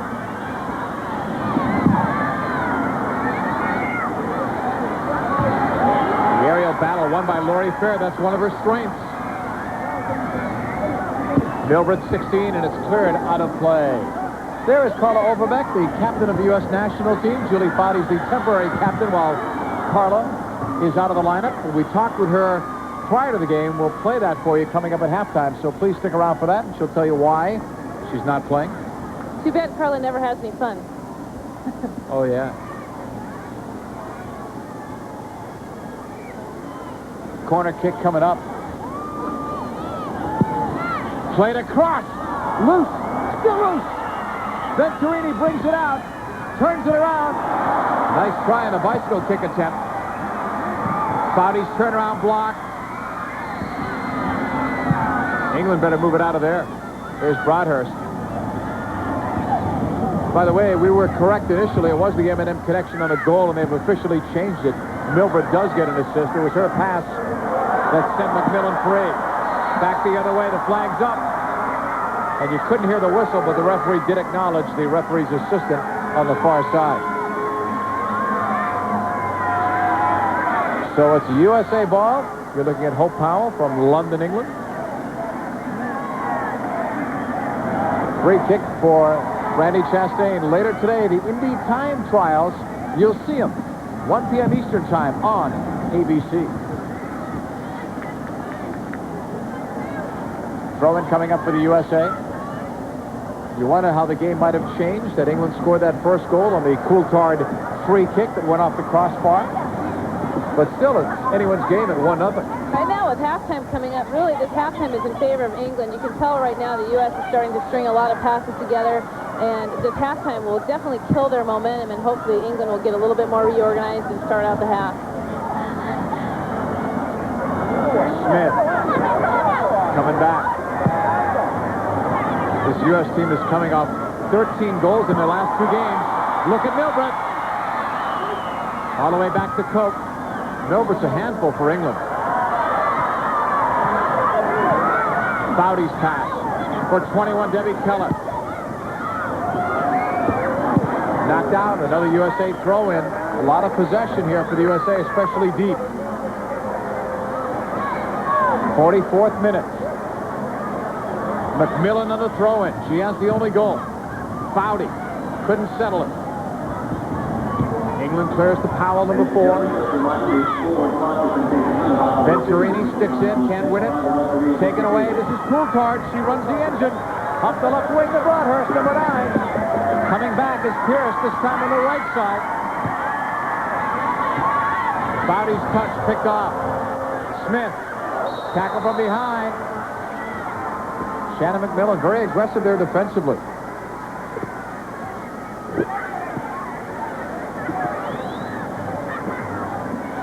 The aerial battle won by Laurie Fair. That's one of her strengths. Milbert 16, and it's cleared out of play. There is Carla Overbeck, the captain of the U.S. national team. Julie Foudy's the temporary captain while Carla is out of the lineup. We talked with her prior to the game. We'll play that for you coming up at halftime, so please stick around for that, and she'll tell you why she's not playing. Too bad Carla never has any fun. Oh, yeah. Corner kick coming up. Played across. Loose. Still loose. Venturini brings it out. Turns it around. Nice try on the bicycle kick attempt. Foudy's turnaround block. England better move it out of there. There's Broadhurst. By the way, we were correct initially. It was the M&M connection on the goal, and they've officially changed it. Milbert does get an assist. It was her pass that sent MacMillan free. Back the other way, the flag's up. And you couldn't hear the whistle, but the referee did acknowledge the referee's assistant on the far side. So it's a USA ball. You're looking at Hope Powell from London, England. Free kick for Randy Chastain. Later today, the Indy Time Trials. You'll see him 1 p.m. Eastern Time on ABC. Throw-in coming up for the USA. You wonder how the game might have changed that England scored that first goal on the Coulthard free kick that went off the crossbar. But still, it's anyone's game at 1-0. Right now, with halftime coming up, really, this halftime is in favor of England. You can tell right now the U.S. is starting to string a lot of passes together, and this halftime will definitely kill their momentum, and hopefully England will get a little bit more reorganized and start out the half. Smith coming back. This U.S. team is coming off 13 goals in their last 2 games. Look at Milbert. All the way back to Cope. Milbert's a handful for England. Bowdy's pass for 21, Debbie Keller. Knocked out, another USA throw-in. A lot of possession here for the USA, especially deep. 44th minute. MacMillan on the throw-in. She has the only goal. Bowdy couldn't settle it. England clears to Powell, number 4. Venturini sticks in, can't win it. Taken away. This is Coulthard. She runs the engine. Up the left wing to Broadhurst, number 9. Coming back is Pierce, this time on the right side. Bowdy's touch picked off. Smith. Tackle from behind. Shannon MacMillan very aggressive there defensively.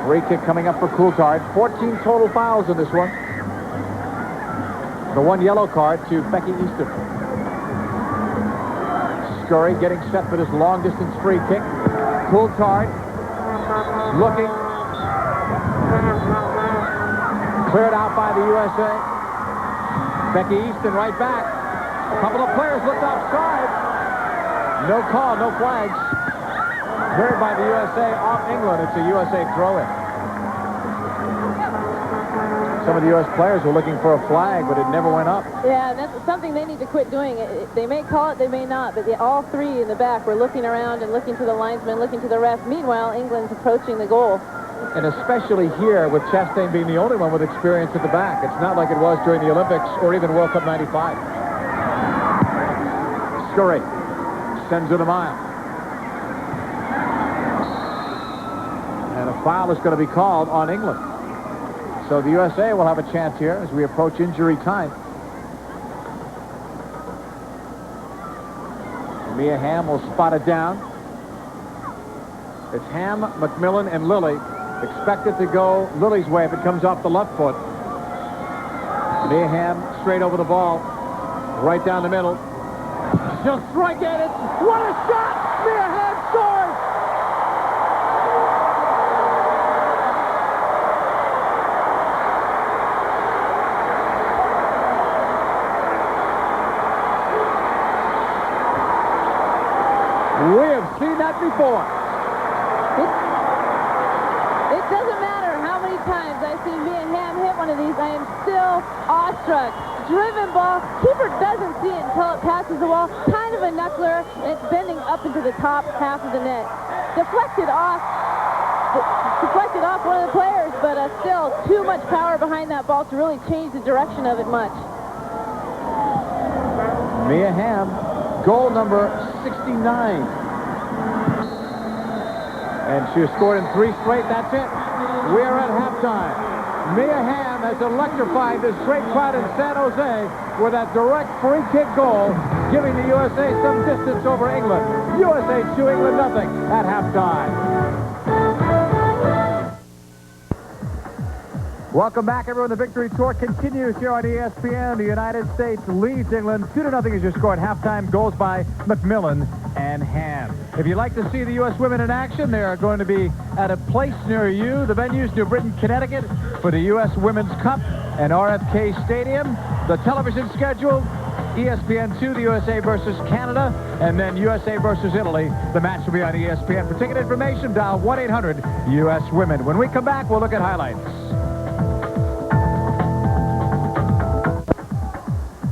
Free kick coming up for Coulthard. 14 total fouls in this one. The 1 yellow card to Becky Easton. Scurry getting set for this long-distance free kick. Coulthard looking. Cleared out by the USA. Becky Easton right back. A couple of players looked offside. No call, no flags. Cleared by the USA off England. It's a USA throw-in. Some of the U.S. players were looking for a flag, but it never went up. Yeah, that's something they need to quit doing. They may call it, they may not, but all 3 in the back were looking around and looking to the linesman, looking to the ref. Meanwhile, England's approaching the goal. And especially here with Chastain being the only one with experience at the back. It's not like it was during the Olympics or even World Cup 95. Scurry sends it a mile. And a foul is going to be called on England. So the USA will have a chance here as we approach injury time. Mia Hamm will spot it down. It's Hamm, MacMillan, and Lilly. Expected to go Lily's way if it comes off the left foot. Mia Hamm straight over the ball. Right down the middle. She'll strike at it. What a shot! Mia Hamm scores! We have seen that before. It doesn't matter how many times I've seen Mia Hamm hit one of these, I am still awestruck. Driven ball, keeper doesn't see it until it passes the wall. Kind of a knuckler, and it's bending up into the top half of the net. Deflected off one of the players, but still too much power behind that ball to really change the direction of it much. Mia Hamm, goal number 69. And she has scored in 3 straight. That's it. We're at halftime. Mia Hamm has electrified this great crowd in San Jose with that direct free kick goal, giving the USA some distance over England. USA 2, England nothing at halftime. Welcome back, everyone. The victory tour continues here on ESPN. The United States leads England 2-0 as you score at halftime. Goals by MacMillan and Hamm. If you'd like to see the U.S. women in action, they are going to be at a place near you. The venue's New Britain, Connecticut for the U.S. Women's Cup and RFK Stadium. The television schedule ESPN2, the USA versus Canada, and then USA versus Italy. The match will be on ESPN. For ticket information, dial 1-800-US-WOMEN. When we come back, we'll look at highlights.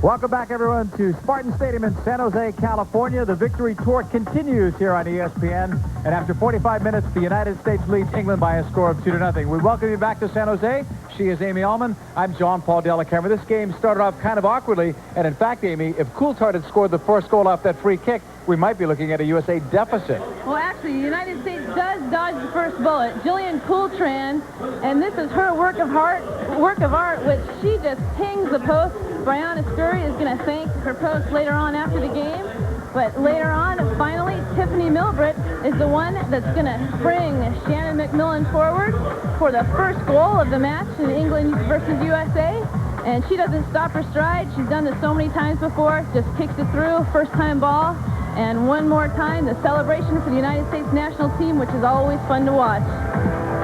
Welcome back, everyone, to Spartan Stadium in San Jose, California. The victory tour continues here on ESPN. And after 45 minutes, the United States leads England by a score of 2-0. We welcome you back to San Jose. She is Amy Allman. I'm John Paul Della Camera. This game started off kind of awkwardly. And in fact, Amy, if Coulthard had scored the first goal off that free kick, we might be looking at a USA deficit. Well, actually, the United States does dodge the first bullet. Jillian Coulthard, and this is her work of art, which she just pings the post. Brianna Scurry is going to thank her post later on after the game. But later on, finally, Tiffany Milbritt is the one that's going to bring Shannon MacMillan forward for the first goal of the match in England versus USA. And she doesn't stop her stride. She's done this so many times before. Just kicks it through, first-time ball. And one more time, the celebration for the United States national team, which is always fun to watch.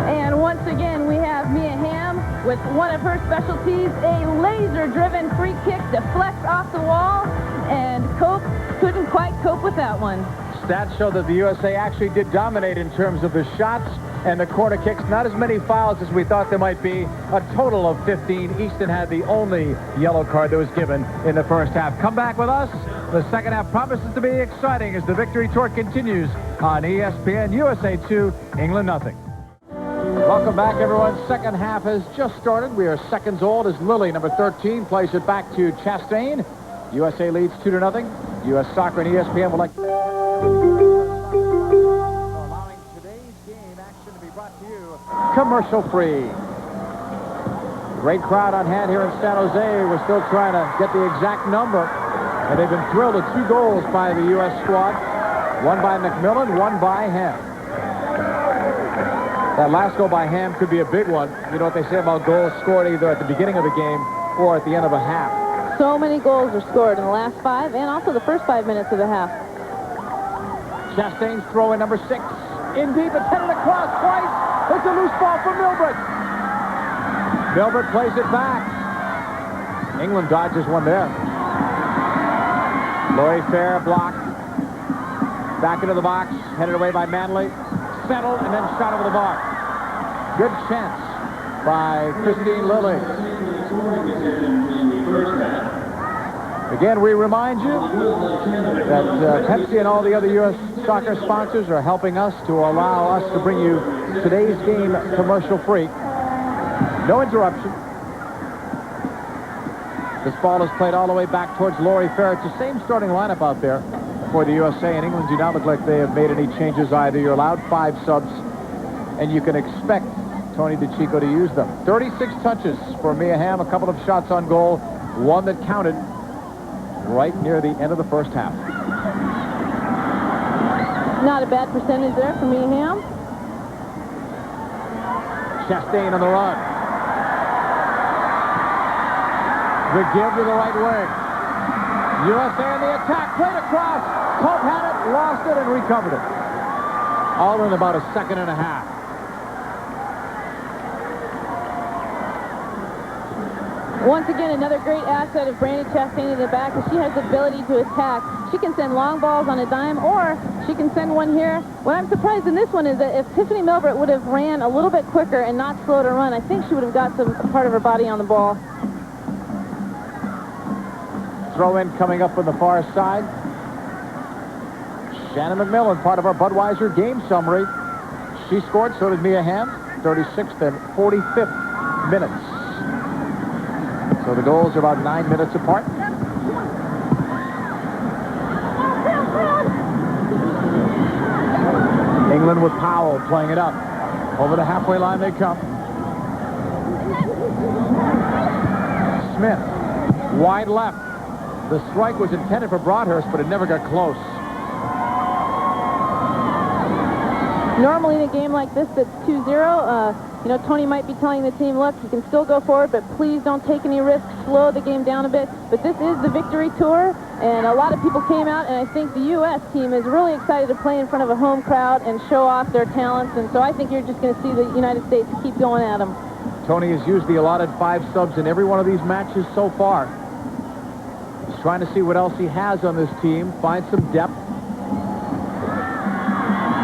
And once again, we have Mia Hamm with one of her specialties, a laser-driven free kick deflects off the wall, and Cope couldn't quite cope with that one. Stats show that the USA actually did dominate in terms of the shots and the corner kicks. Not as many fouls as we thought there might be. A total of 15. Easton had the only yellow card that was given in the first half. Come back with us. The second half promises to be exciting as the victory tour continues on ESPN. USA 2, England nothing. Welcome back, everyone. Second half has just started. We are seconds old as Lily, number 13, plays it back to Chastain. USA leads 2-0. U.S. Soccer and ESPN would like allowing today's game action to be brought to you commercial free. Great crowd on hand here in San Jose. We're still trying to get the exact number. And they've been thrilled with 2 goals by the U.S. squad. One by MacMillan, one by Hamm. That last goal by Hamm could be a big one. You know what they say about goals scored either at the beginning of the game or at the end of a half. So many goals are scored in the last 5 and also the first 5 minutes of the half. Chastain's throw in, number 6. In deep, it's headed across twice. It's a loose ball from Milbritt. Milbritt plays it back. England dodges one there. Lori Fair blocked. Back into the box, headed away by Manley. Settled and then shot over the bar. Good chance by Christine Lilly. Again, we remind you that Pepsi and all the other U.S. soccer sponsors are helping us to allow us to bring you today's game commercial free. No interruption. This ball is played all the way back towards Lori Fair. It's the same starting lineup out there for the USA, and England do not look like they have made any changes either. You're allowed 5 subs, and you can expect Tony DeCicco to use them. 36 touches for Mia Hamm, a couple of shots on goal, one that counted right near the end of the first half. Not a bad percentage there for Mia Hamm. Chastain on the run. The give to the right wing. USA in the attack, played across. Pope had it, lost it, and recovered it. All in about a second and a half. Once again, another great asset of Brandi Chastain in the back, is she has the ability to attack. She can send long balls on a dime, or she can send one here. What I'm surprised in this one is that if Tiffany Milbritt would have ran a little bit quicker and not slowed her run, I think she would have got some part of her body on the ball. Throw in coming up on the far side. Shannon MacMillan, part of our Budweiser game summary. She scored, so did Mia Hamm. 36th and 45th minutes. So the goals are about 9 minutes apart. England with Powell playing it up. Over the halfway line they come. Smith, wide left. The strike was intended for Broadhurst, but it never got close. Normally in a game like this that's 2-0, you know, Tony might be telling the team, look, you can still go forward, but please don't take any risks, slow the game down a bit. But this is the victory tour, and a lot of people came out, and I think the U.S. team is really excited to play in front of a home crowd and show off their talents, and so I think you're just going to see the United States keep going at them. Tony has used the allotted 5 subs in every one of these matches so far. He's trying to see what else he has on this team, find some depth,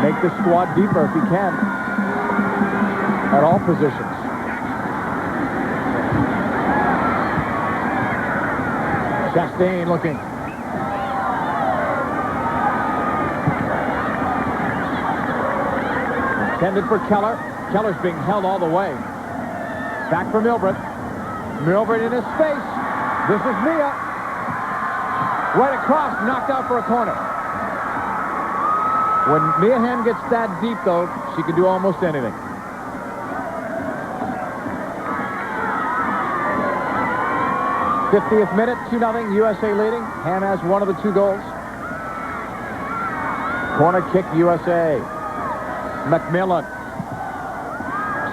make the squad deeper if he can at all positions. Chastain looking. Intended for Keller. Keller's being held all the way. Back for Milbert. Milbert in his face. This is Mia. Right across, knocked out for a corner. When Mia Hamm gets that deep, though, she can do almost anything. '50th minute, 2-0, USA leading. Hamm has one of the 2 goals. Corner kick, USA. MacMillan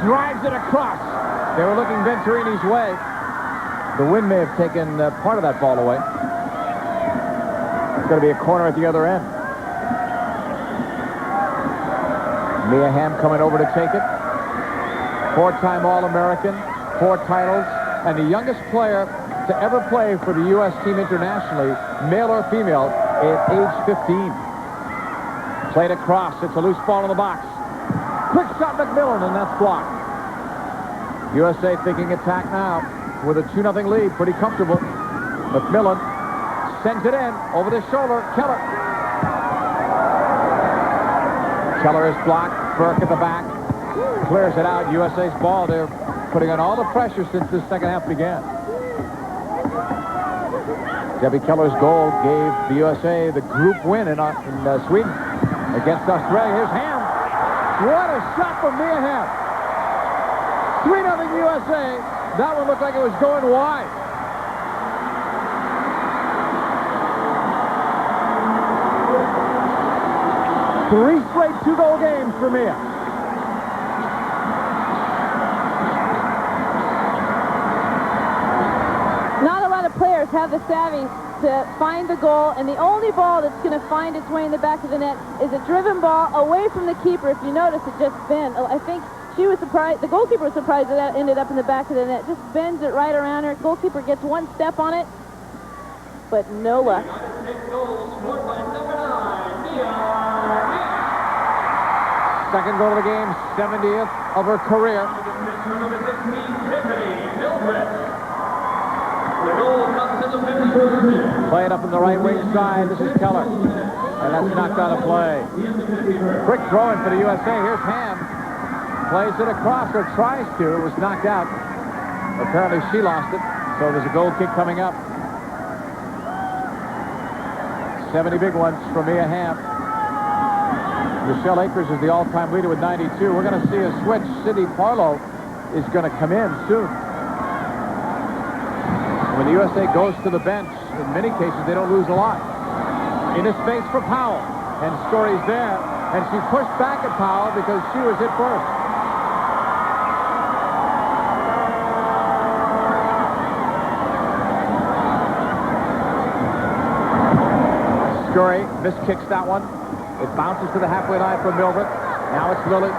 drives it across. They were looking Venturini's way. The wind may have taken part of that ball away. It's going to be a corner at the other end. Mia Hamm coming over to take it. 4-time All-American, 4 titles, and the youngest player to ever play for the U.S. team internationally, male or female, at age 15. Played across. It's a loose ball in the box. Quick shot, MacMillan, and that's blocked. USA thinking attack now with a 2-0 lead. Pretty comfortable. MacMillan sends it in over the shoulder. Keller. Keller is blocked. Burke at the back. Clears it out. USA's ball. They're putting on all the pressure since this second half began. Debbie Keller's goal gave the USA the group win in Sweden against Australia. Here's Hamm. What a shot from Mia Hamm. 3-0 USA. That one looked like it was going wide. Three straight 2-goal games for Mia. Not a lot of players have the savvy to find the goal, and the only ball that's going to find its way in the back of the net is a driven ball away from the keeper. If you notice, it just bent. I think she was surprised. The goalkeeper was surprised that that ended up in the back of the net. Just bends it right around her. Goalkeeper gets one step on it, but no luck. Second goal of the game, 70th of her career. Play it up in the right wing side. This is Keller. And that's knocked out of play. Quick throw-in for the USA. Here's Hamm. Plays it across, or tries to. It was knocked out. Apparently she lost it. So there's a goal kick coming up. 70 big ones for Mia Hamm. Michelle Akers is the all-time leader with 92. We're going to see a switch. Cindy Parlow is going to come in soon. When the USA goes to the bench, in many cases, they don't lose a lot. In a space for Powell. And Story's there. And she pushed back at Powell because she was hit first. Story miskicks that one. It bounces to the halfway line for Milbert. Now it's Lily.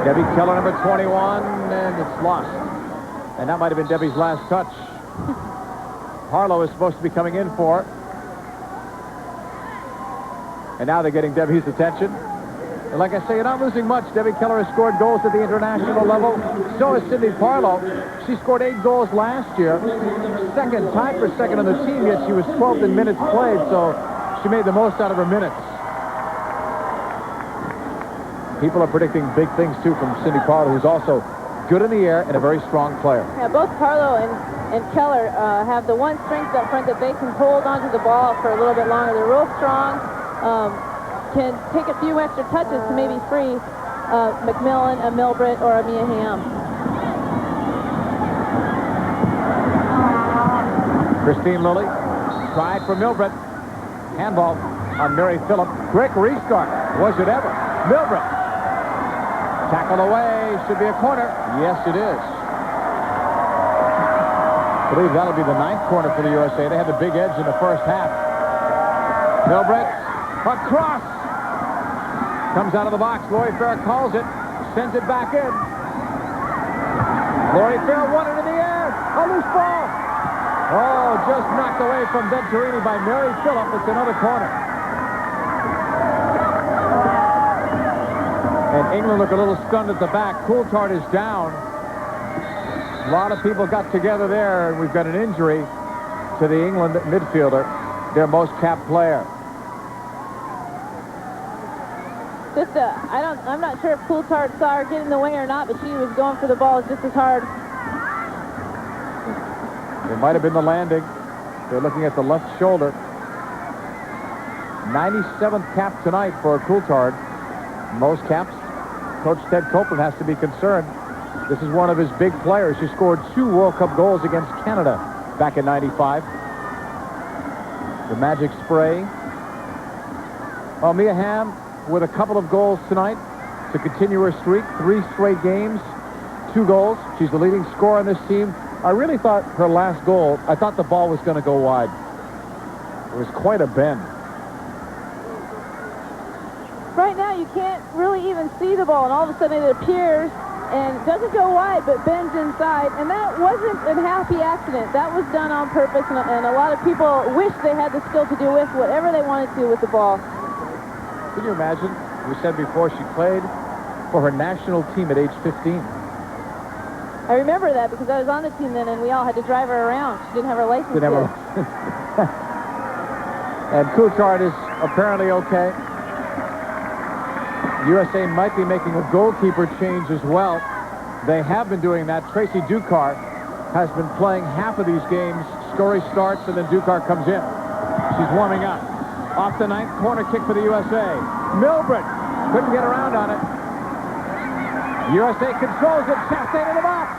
Debbie Keller, number 21, and it's lost. And that might have been Debbie's last touch. Harlow is supposed to be coming in for it. And now they're getting Debbie's attention. And like I say, you're not losing much. Debbie Keller has scored goals at the international level. So has Cindy Parlow. She scored 8 goals last year. Second, tied for second on the team, yet she was 12th in minutes played, so she made the most out of her minutes. People are predicting big things, too, from Cindy Parlow, who's also good in the air and a very strong player. Yeah, both Parlow and Keller have the one strength up front that they can hold onto the ball for a little bit longer. They're real strong, can take a few extra touches to maybe free MacMillan, a Milbert, or a Mia Hamm. Christine Lilly tried for Milbert. Handball on Mary Phillip. Quick restart. Was it ever? Milbert. Tackle away. Should be a corner. Yes, it is. I believe that'll be the 9th corner for the USA. They had the big edge in the first half. Milbert. Across. Comes out of the box. Lori Fair calls it. Sends it back in. Lori Fair won it in the air. A loose ball. Oh, just knocked away from Venturini by Mary Phillip. It's another corner. And England look a little stunned at the back. Coulthard is down. A lot of people got together there, and we've got an injury to the England midfielder, their most capped player. I'm not sure if Coulthard saw her get in the way or not, but she was going for the ball just as hard. It might have been the landing. They're looking at the left shoulder. 97th cap tonight for Coulthard. Most caps. Coach Ted Copeland has to be concerned. This is one of his big players. She scored 2 World Cup goals against Canada back in '95. The magic spray. Well, Mia Hamm with a couple of goals tonight to continue her streak. 3 straight games, 2 goals. She's the leading scorer on this team. I really thought her last goal, I thought the ball was going to go wide. It was quite a bend. Right now, you can't really even see the ball, and all of a sudden it appears and doesn't go wide, but bends inside. And that wasn't a happy accident. That was done on purpose, and a lot of people wish they had the skill to do with whatever they wanted to with the ball. Can you imagine? We said before she played for her national team at age 15. I remember that because I was on the team then, and we all had to drive her around. She didn't have her license yet. And Coulthard is apparently okay. USA might be making a goalkeeper change as well. They have been doing that. Tracy Dukar has been playing half of these games. Story starts, and then Dukar comes in. She's warming up. Off the ninth, corner kick for the USA. Milbert couldn't get around on it. USA controls it. Chastain in the box.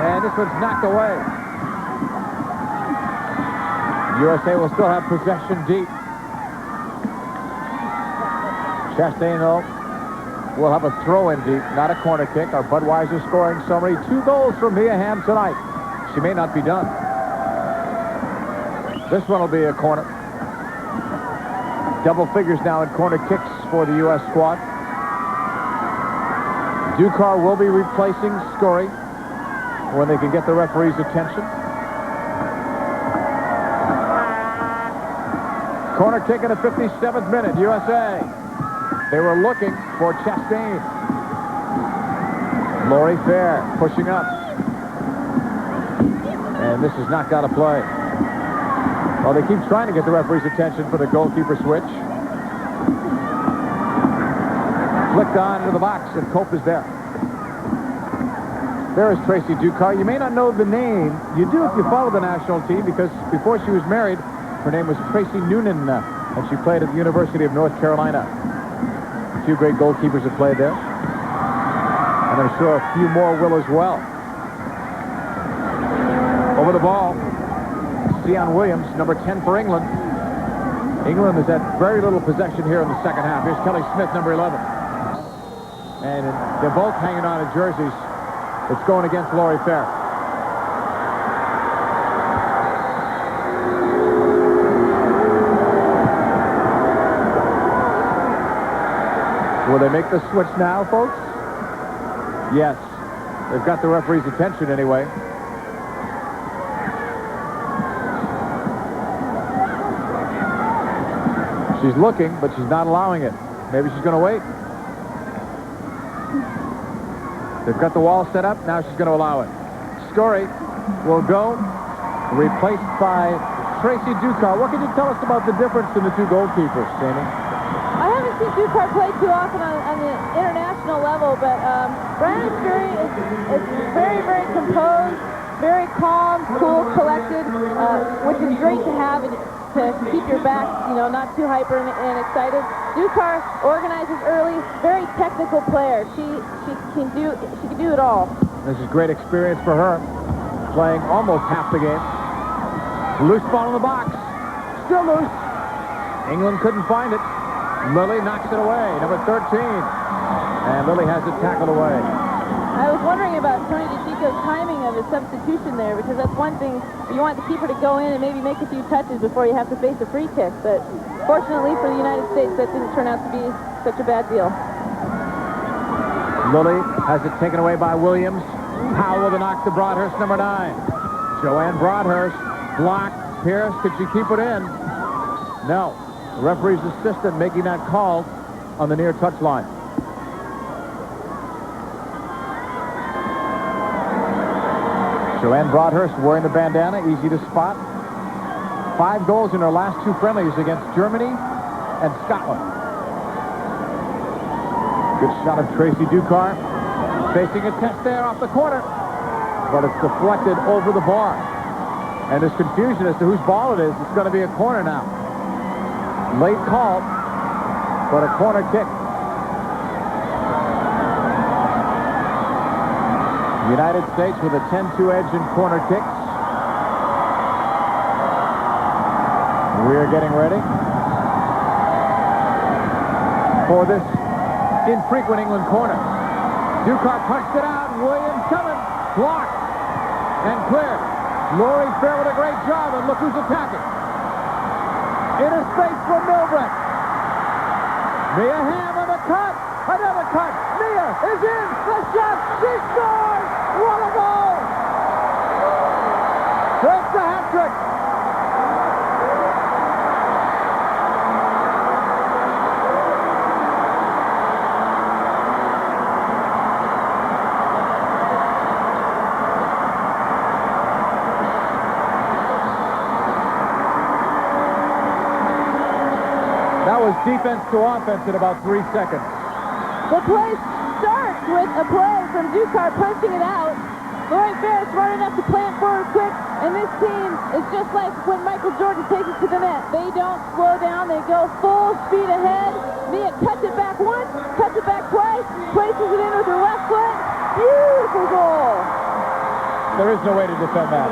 And this one's knocked away. USA will still have possession deep. Chastain, though, will have a throw-in deep, not a corner kick. Our Budweiser scoring summary. 2 goals from Mia Hamm tonight. She may not be done. This one will be a corner. Double figures now in corner kicks for the U.S. squad. Dukar will be replacing Scurry when they can get the referee's attention. Corner kick in the 57th minute, USA. They were looking for Chastain. Lori Fair pushing up. And this has not got to play. Well, they keep trying to get the referee's attention for the goalkeeper switch. Flicked on into the box, and Cope is there. There is Tracy Dukar. You may not know the name. You do if you follow the national team, because before she was married, her name was Tracy Noonan, and she played at the University of North Carolina. A few great goalkeepers have played there. And I'm sure a few more will as well. Over the ball, Sion Williams, number 10 for England. England has had very little possession here in the second half. Here's Kelly Smith, number 11. And they're both hanging on to jerseys. It's going against Lori Fair. Will they make the switch now, folks? Yes. They've got the referee's attention anyway. She's looking, but she's not allowing it. Maybe she's going to wait. They've got the wall set up. Now she's going to allow it. Scurry will go, replaced by Tracy Dukar. What can you tell us about the difference in the 2 goalkeepers, Jamie? I haven't seen Dukar play too often on the international level, but Brianna Scurry is very, very composed, very calm, cool, collected, which is great to have and to keep your back, not too hyper and excited. Dukar organizes early, very technical player. She can do it all. This is great experience for her, playing almost half the game. Loose ball in the box, still loose. England couldn't find it. Lily knocks it away, number 13. And Lily has it tackled away. I was wondering about Tony DeCicco's timing of his substitution there, because that's one thing. You want the keeper to go in and maybe make a few touches before you have to face a free kick. But fortunately for the United States, that didn't turn out to be such a bad deal. Lily has it taken away by Williams. Powell with a knock to Broadhurst, number 9. Joanne Broadhurst blocked. Pierce, could she keep it in? No. The referee's assistant making that call on the near touchline. Joanne Broadhurst wearing the bandana, easy to spot. 5 goals in her last 2 friendlies against Germany and Scotland. Good shot of Tracy Ducar. Facing a test there off the corner. But it's deflected over the bar. And there's confusion as to whose ball it is. It's going to be a corner now. Late call, but a corner kick. The United States with a 10-2 edge in corner kicks. We're getting ready for this infrequent England corner. Ducar punched it out. Williams coming. Blocked. And cleared. Laurie Fair with a great job, and look who's attacking. Inner space for Milbrett. Mia Hamm on the cut. Another cut. Mia is in. The shot. She scores. What a goal. It's a hat trick. That was defense to offense in about 3 seconds. The play starts with a play from Ducar punching it out. Laurie Fair smart enough to plant forward quick, and this team is just like when Michael Jordan takes it to the net. They don't slow down. They go full speed ahead. Mia cuts it back once, cuts it back twice, places it in with her left foot. Beautiful goal. There is no way to defend that.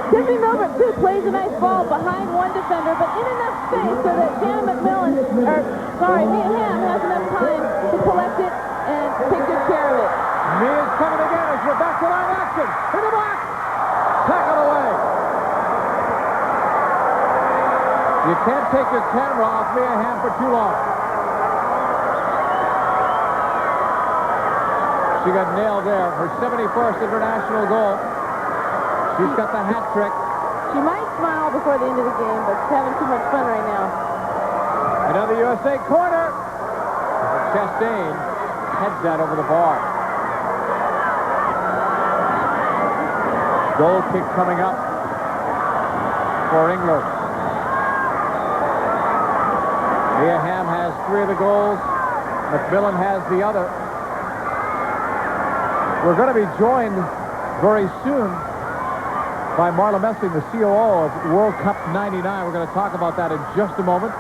Tiffany Milbrett, too, plays a nice ball behind one defender, but in enough space so that Shannon MacMillan, Mia Hamm has enough time to collect it and take good care of it. Mia's coming again as we're back to live action. In the box. Tackle away. You can't take your camera off Mia Hamm for too long. She got nailed there. Her 71st international goal. She's got the hat trick. She might smile before the end of the game, but she's having too much fun right now. Another USA corner. Chastain heads that over the bar. Goal kick coming up for England. Mia Hamm has 3 of the goals. MacMillan has the other. We're going to be joined very soon by Marla Messing, the COO of World Cup 99. We're going to talk about that in just a moment.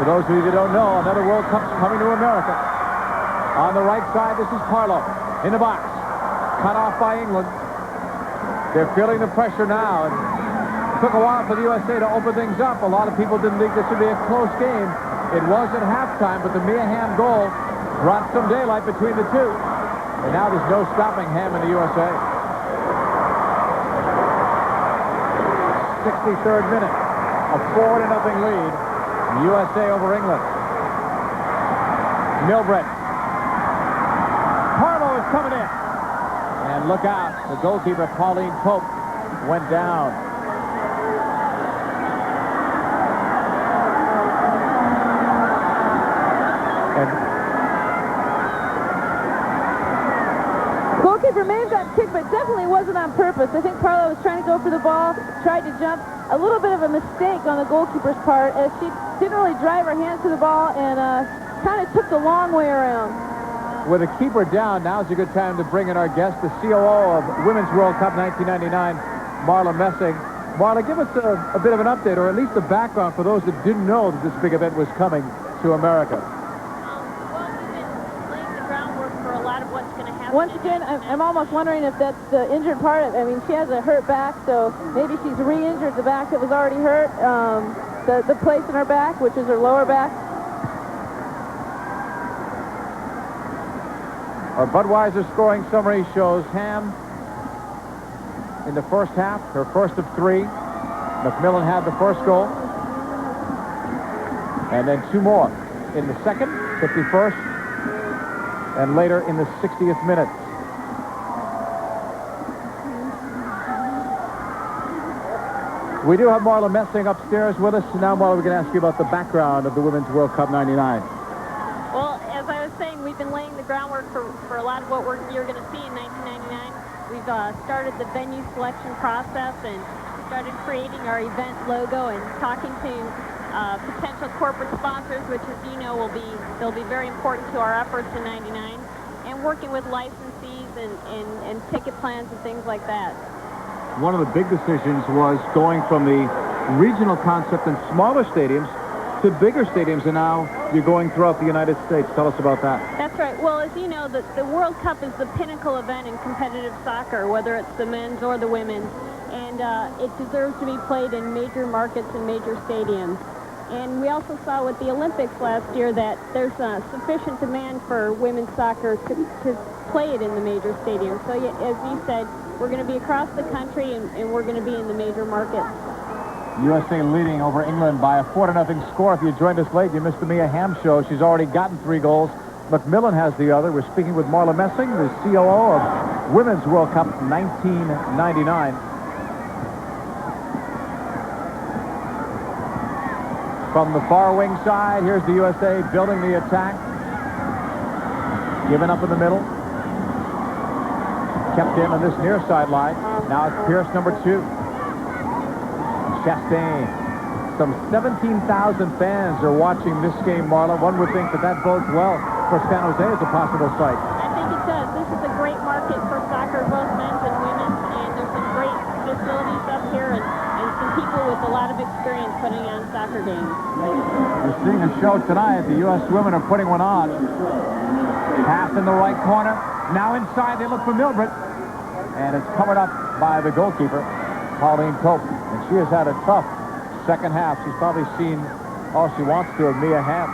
For those of you who don't know, another World Cup's coming to America. On the right side, this is Parlow in the box. Cut off by England. They're feeling the pressure now. And it took a while for the USA to open things up. A lot of people didn't think this would be a close game. It was at halftime, but the Mia Hamm goal brought some daylight between the two. And now there's no stopping Hamm in the USA. 63rd minute. A 4-0 lead. USA over England. Milbrett. Harlow is coming in. And look out. The goalkeeper, Pauline Pope, went down. And goalkeeper may have got kicked, but definitely wasn't on purpose. I think Parlow was trying to go for the ball, tried to jump. A little bit of a mistake on the goalkeeper's part as she didn't really drive her hands to the ball and kind of took the long way around. With a keeper down, now's a good time to bring in our guest, the COO of Women's World Cup 1999, Marla Messing. Marla, give us a bit of an update, or at least a background for those that didn't know that this big event was coming to America. Well, we've been laying the groundwork for a lot of what's going to happen. Once again, I'm almost wondering if that's the injured part. I mean, she has a hurt back, so maybe she's re-injured the back that was already hurt. The place in her back, which is her lower back. Our Budweiser scoring summary shows Hamm in the first half, her first of 3. MacMillan had the first goal. And then 2 more in the second, 51st, and later in the 60th minute. We do have Marla Messing upstairs with us. Now, Marla, we're going to ask you about the background of the Women's World Cup 99. Well, as I was saying, we've been laying the groundwork for a lot of what you're going to see in 1999. We've started the venue selection process and started creating our event logo and talking to potential corporate sponsors, which, as you know, they'll be very important to our efforts in 99, and working with licensees and ticket plans and things like that. One of the big decisions was going from the regional concept in smaller stadiums to bigger stadiums, and now you're going throughout the United States. Tell us about that. That's right. Well, as you know, the World Cup is the pinnacle event in competitive soccer, whether it's the men's or the women's, and it deserves to be played in major markets and major stadiums. And we also saw with the Olympics last year that there's sufficient demand for women's soccer to play it in the major stadiums. So, as you said, we're going to be across the country, and we're going to be in the major markets. USA leading over England by a 4-0 score. If you joined us late, you missed the Mia Hamm show. She's already gotten 3 goals. MacMillan has the other. We're speaking with Marla Messing, the COO of Women's World Cup 1999. From the far wing side, here's the USA building the attack. Given up in the middle. Kept in on this near sideline. Now it's Pierce, number 2. Chastain. Some 17,000 fans are watching this game, Marla. One would think that bodes well for San Jose as a possible site. I think it does. This is a great market for soccer, both men's and women's, and there's some great facilities up here and some people with a lot of experience putting on soccer games. You're seeing a show tonight. The U.S. women are putting one on. Pass in the right corner. Now inside, they look for Milbert. And it's covered up by the goalkeeper, Pauline Cope. And she has had a tough second half. She's probably seen all she wants to of Mia Hamm.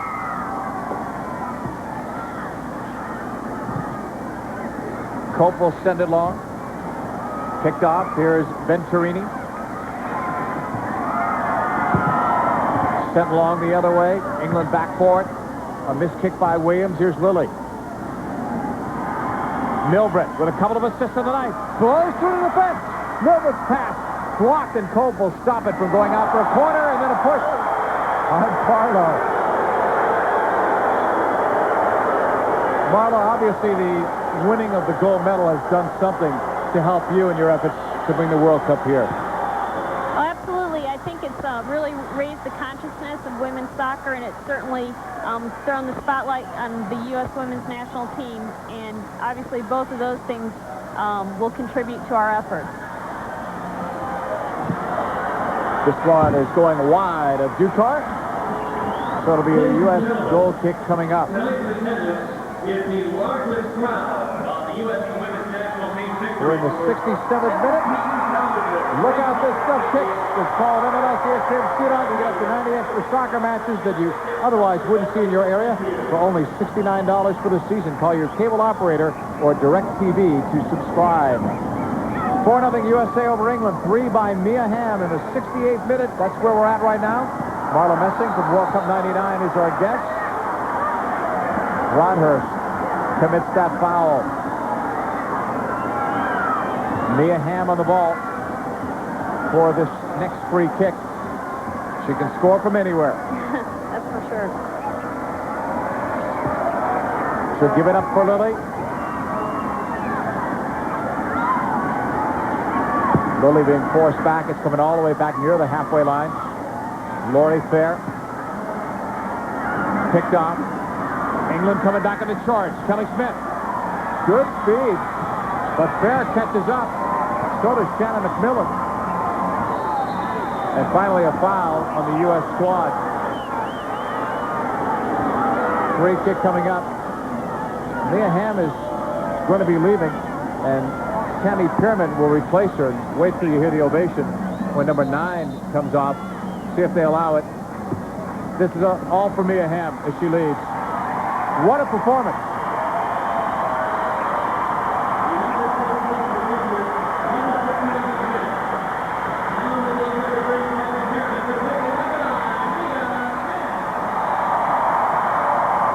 Cope will send it long. Picked off. Here's Venturini. Sent long the other way. England back for it. A missed kick by Williams. Here's Lilly. Milbert with a couple of assists in the night. Blows through the defense. Milbert's pass blocked, and Cope will stop it from going out for a corner, and then a push on Carlo. Marlo, obviously the winning of the gold medal has done something to help you in your efforts to bring the World Cup here. Oh, absolutely. I think it's really raised the consciousness of women's soccer, and it's certainly thrown the spotlight on the U.S. women's national team, and obviously both of those things will contribute to our efforts. This one is going wide of Ducar, so it'll be a U.S. goal kick coming up. Is the largest crowd on the U.S. women's national team victory. We're in the 67th minute. Look out, this stuff kicks. It's called MLS ESPN Shootout. You get up to 90 extra soccer matches that you otherwise wouldn't see in your area for only $69 for the season. Call your cable operator or DirecTV to subscribe. 4-0 USA over England. 3 by Mia Hamm in the 68th minute. That's where we're at right now. Marla Messing from World Cup 99 is our guest. Rodhurst commits that foul. Mia Hamm on the ball for this next free kick. She can score from anywhere. That's for sure. She'll give it up for Lilly. Lilly being forced back. It's coming all the way back near the halfway line. Laurie Fair. Picked off. England coming back on the charge. Kelly Smith. Good speed. But Fair catches up. So does Shannon MacMillan. And finally a foul on the U.S. squad. Free kick coming up. Mia Hamm is going to be leaving. And Tammy Pierman will replace her. Wait till you hear the ovation when number 9 comes off. See if they allow it. This is all for Mia Hamm as she leaves. What a performance.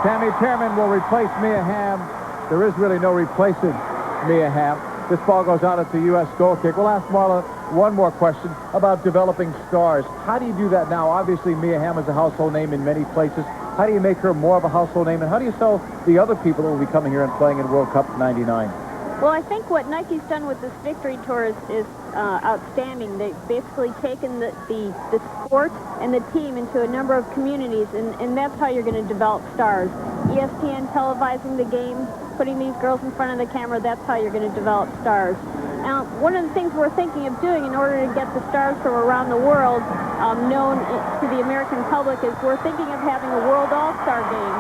Tammy Pierman will replace Mia Hamm. There is really no replacing Mia Hamm. This ball goes out at the U.S. goal kick. We'll ask Marla One more question about developing stars. How do you do that now? Obviously, Mia Hamm is a household name in many places. How do you make her more of a household name, and how do you sell the other people that will be coming here and playing in World Cup '99? Well, I think what Nike's done with this victory tour is outstanding. They've basically taken the sport and the team into a number of communities, and that's how you're going to develop stars. ESPN televising the game, putting these girls in front of the camera, that's how you're going to develop stars. Now, one of the things we're thinking of doing in order to get the stars from around the world known to the American public is we're thinking of having a World All-Star game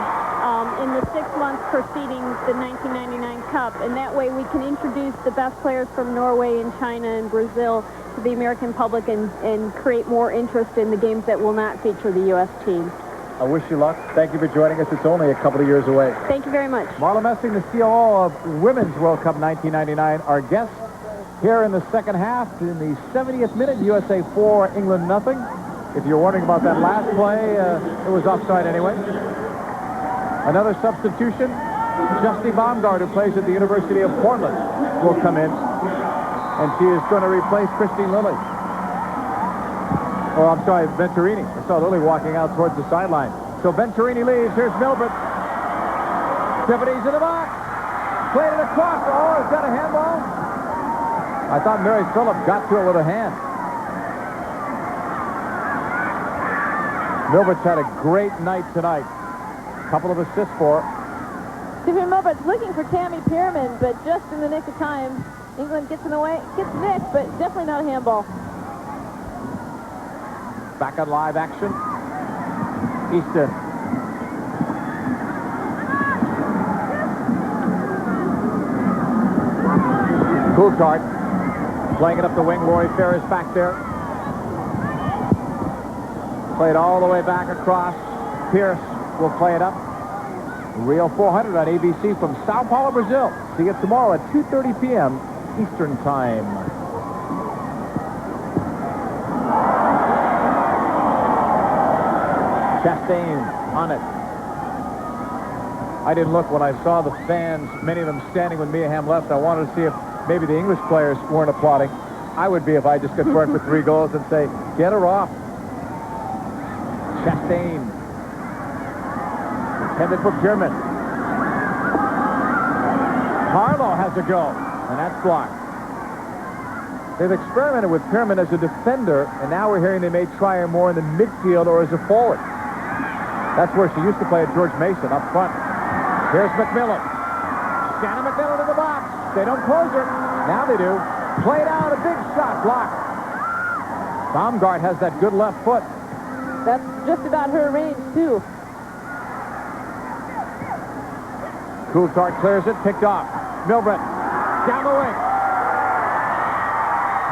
in the 6 months preceding the 1999 Cup, and that way we can introduce the best players from Norway and China and Brazil to the American public and create more interest in the games that will not feature the U.S. team. I wish you luck. Thank you for joining us. It's only a couple of years away. Thank you very much. Marla Messing, the COO of Women's World Cup 1999, our guest here in the second half. In the 70th minute, USA 4, England nothing. If you're wondering about that last play, it was offside anyway. Another substitution. Justy Baumgart, who plays at the University of Portland, will come in, and she is going to replace Christine Lilly. Oh, I'm sorry, Venturini. I saw Lilly walking out towards the sideline. So Venturini leaves. Here's Milbert. Tiffany's in the box. Played it across. Oh, is that a handball? I thought Mary Phillip got to it with a hand. Milbert's had a great night tonight. Couple of assists for her. Tiffany Milbert's looking for Tammy Pierman, but just in the nick of time, England gets in the way, gets nicked, but definitely not a handball. Back on live action. Easton. Coulthard playing it up the wing. Lori Ferris back there. Played all the way back across. Pierce will play it up. Rio 400 on ABC from Sao Paulo, Brazil. See you tomorrow at 2:30 p.m. Eastern Time. Chastain on it. I didn't look when I saw the fans, many of them standing when Mia Hamm left. I wanted to see if maybe the English players weren't applauding. I would be if I just got burnt for 3 goals and say, get her off. Chastain. Intended for Pierman. Harlow has a go, and that's blocked. They've experimented with Pierman as a defender, and now we're hearing they may try her more in the midfield or as a forward. That's where she used to play at George Mason, up front. Here's MacMillan. Shannon MacMillan in the box. They don't close her. Now they do. Played out, a big shot, blocked. Baumgart has that good left foot. That's just about her range, too. Coulthard clears it, picked off. Milbert, down the wing.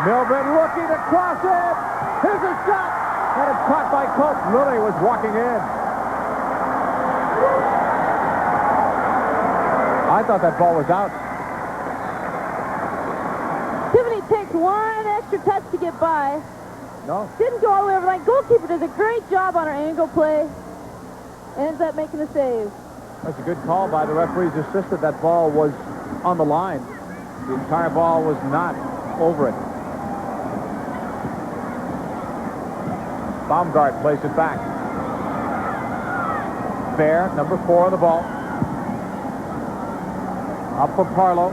Milbert looking to cross it. Here's a shot. And it's caught by Cope. Lilly was walking in. I thought that ball was out. Tiffany takes one extra touch to get by. No. Didn't go all the way over the line. Goalkeeper does a great job on her angle play. Ends up making the save. That's a good call by the referee's assistant. That ball was on the line. The entire ball was not over it. Baumgart plays it back. Fair, number 4 on the ball. Up for Parlow.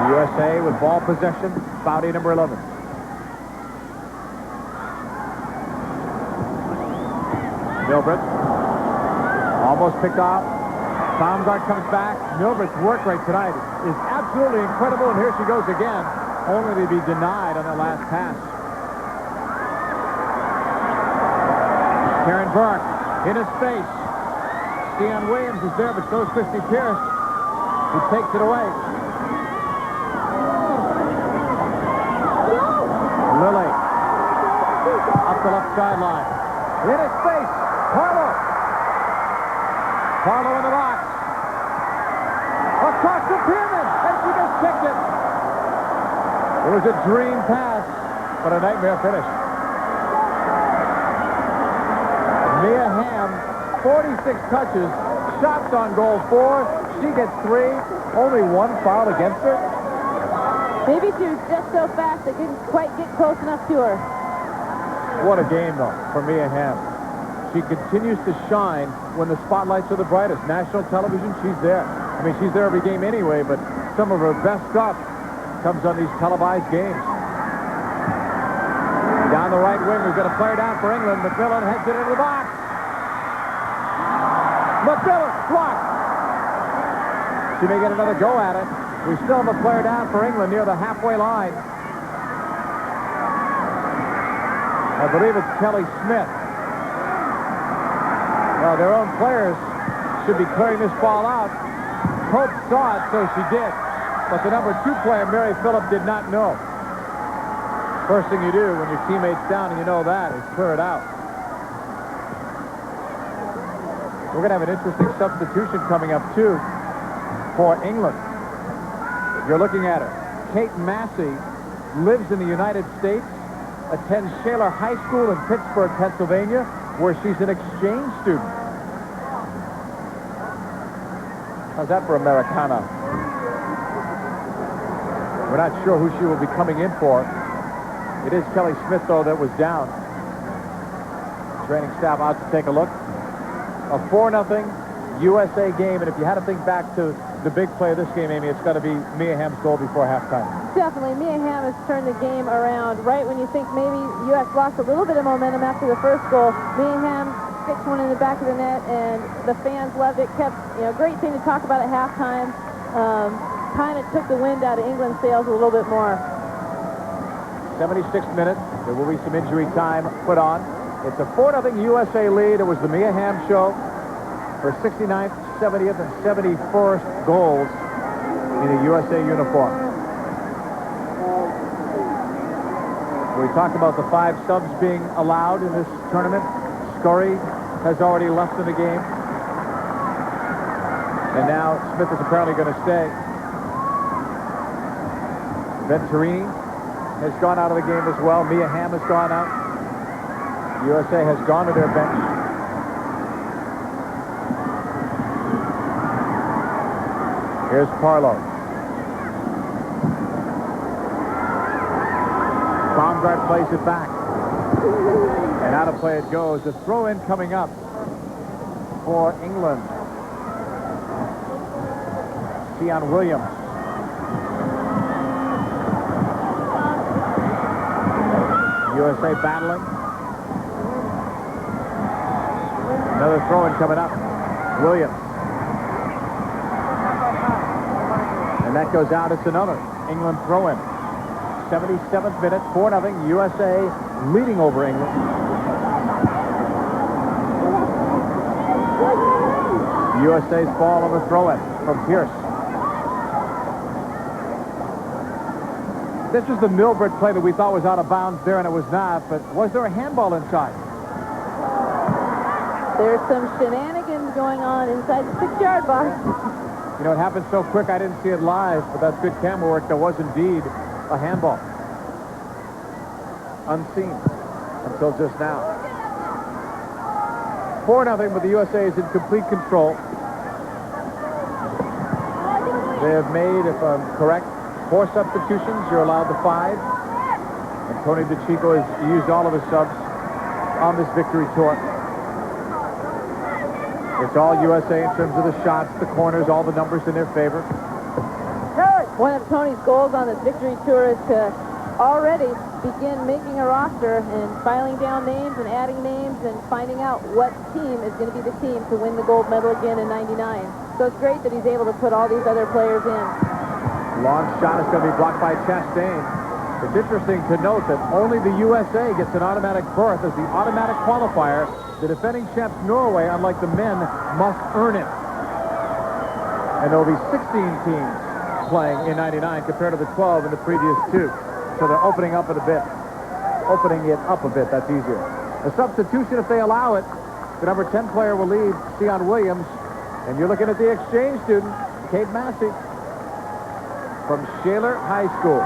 USA with ball possession. Foudy number 11. Milbert. Almost picked off. Baumgart comes back. Milbert's work rate tonight is absolutely incredible, and here she goes again, only to be denied on the last pass. Karen Burke in his face. Deion Williams is there, but so is Christy Pierce. He takes it away. Lilly up the left sideline. In his face, Harlow. Harlow in the box. Across to Pierman, and she just kicked it. It was a dream pass, but a nightmare finish. Mia Hamm 46 touches, shots on goal 4. She gets 3. Only 1 foul against her. Maybe she was just so fast they didn't quite get close enough to her. What a game, though, for Mia Hamm. She continues to shine when the spotlights are the brightest. National television, she's there. I mean, she's there every game anyway, but some of her best stuff comes on these televised games. Down the right wing, we've got a player down for England. MacMillan heads it into the box. MacMillan blocked. She may get another go at it. We still have a player down for England near the halfway line. I believe it's Kelly Smith. Well, their own players should be clearing this ball out. Pope saw it, so she did. But the number 2 player, Mary Phillip, did not know. First thing you do when your teammate's down and you know that is clear it out. We're going to have an interesting substitution coming up, too, for England. You're looking at her. Kate Massey lives in the United States, attends Shaler High School in Pittsburgh, Pennsylvania, where she's an exchange student. How's that for Americana? We're not sure who she will be coming in for. It is Kelly Smith, though, that was down. Training staff out to take a look. A 4-0 USA game, and if you had to think back to the big play of this game, Amy, it's got to be Mia Hamm's goal before halftime. Definitely. Mia Hamm has turned the game around right when you think maybe U.S. lost a little bit of momentum after the first goal. Mia Hamm sticks one in the back of the net, and the fans loved it. Kept, great thing to talk about at halftime. Kind of took the wind out of England's sails a little bit more. 76th minute. There will be some injury time put on. It's a 4-0 USA lead. It was the Mia Hamm show. Her 69th, 70th, and 71st goals in a USA uniform. We talked about the 5 subs being allowed in this tournament. Scurry has already left in the game. And now Smith is apparently going to stay. Venturini has gone out of the game as well. Mia Hamm has gone out. USA has gone to their bench. Here's Parlow. Baumgart plays it back. And out of play it goes. The throw-in coming up for England. Sion Williams. USA battling. Another throw-in coming up. Williams. And that goes out. It's another England throw-in. 77th minute, 4-0. USA leading over England. USA's ball on the throw-in from Pierce. This was the Milbert play that we thought was out of bounds there, and it was not. But was there a handball inside? There's some shenanigans going on inside the 6-yard box. It happened so quick I didn't see it live, but that's good camera work. There was indeed a handball. Unseen until just now. 4-0, but the USA is in complete control. They have made, if I'm correct, 4 substitutions. You're allowed the 5. And Tony DeCicco has used all of his subs on this victory tour. It's all USA in terms of the shots, the corners, all the numbers in their favor. One of Tony's goals on this victory tour is to already begin making a roster and filing down names and adding names and finding out what team is going to be the team to win the gold medal again in '99. So it's great that he's able to put all these other players in. Long shot is going to be blocked by Chastain. It's interesting to note that only the USA gets an automatic berth as the automatic qualifier. The defending champs Norway, unlike the men, must earn it. And there will be 16 teams playing in '99 compared to the 12 in the previous 2. So they're opening it up a bit. That's easier. A substitution, if they allow it, the number 10 player will lead, Sion Williams. And you're looking at the exchange student, Kate Massey, from Shaler High School,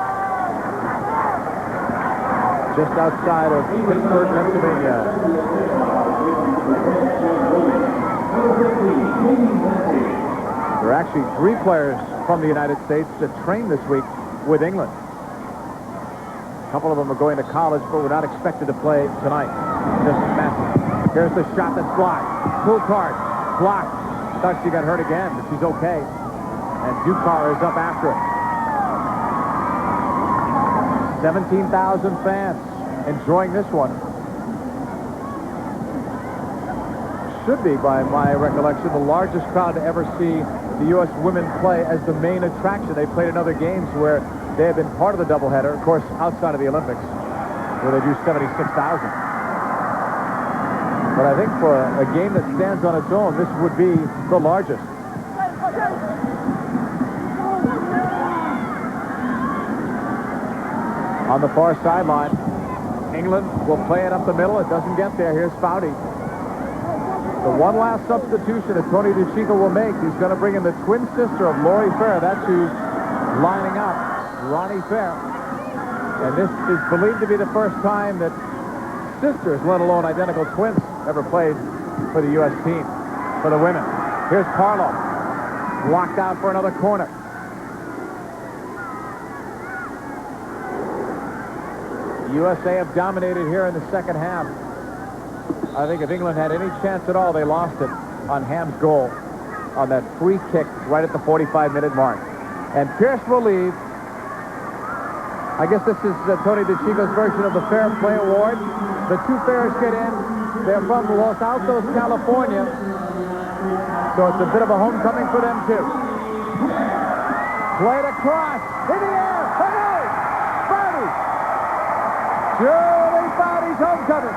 just outside of Pittsburgh, Pennsylvania. There are actually 3 players from the United States that train this week with England. A couple of them are going to college, but we're not expected to play tonight. Just massive. Here's the shot that's blocked. Full card. Blocked. Thought she got hurt again, but she's okay. And Dukar is up after it. 17,000 fans enjoying this one. Should be, by my recollection, the largest crowd to ever see the U.S. women play as the main attraction. They played in other games where they have been part of the doubleheader, of course, outside of the Olympics, where they do 76,000. But I think for a game that stands on its own, this would be the largest. On the far sideline, England will play it up the middle. It doesn't get there. Here's Foudy. The one last substitution that Tony DeCicco will make. He's going to bring in the twin sister of Lori Fair. That's who's lining up, Ronnie Fair. And this is believed to be the first time that sisters, let alone identical twins, ever played for the U.S. team, for the women. Here's Carlo, blocked out for another corner. The USA have dominated here in the second half. I think if England had any chance at all, they lost it on Hamm's goal on that free kick right at the 45-minute mark. And Pierce will leave. I guess this is Tony DeCicco's version of the Fair Play Award. The 2 Fairs get in. They're from Los Altos, California. So it's a bit of a homecoming for them, too. Played across. In the air. Foudy. Julie Foudy's homecoming.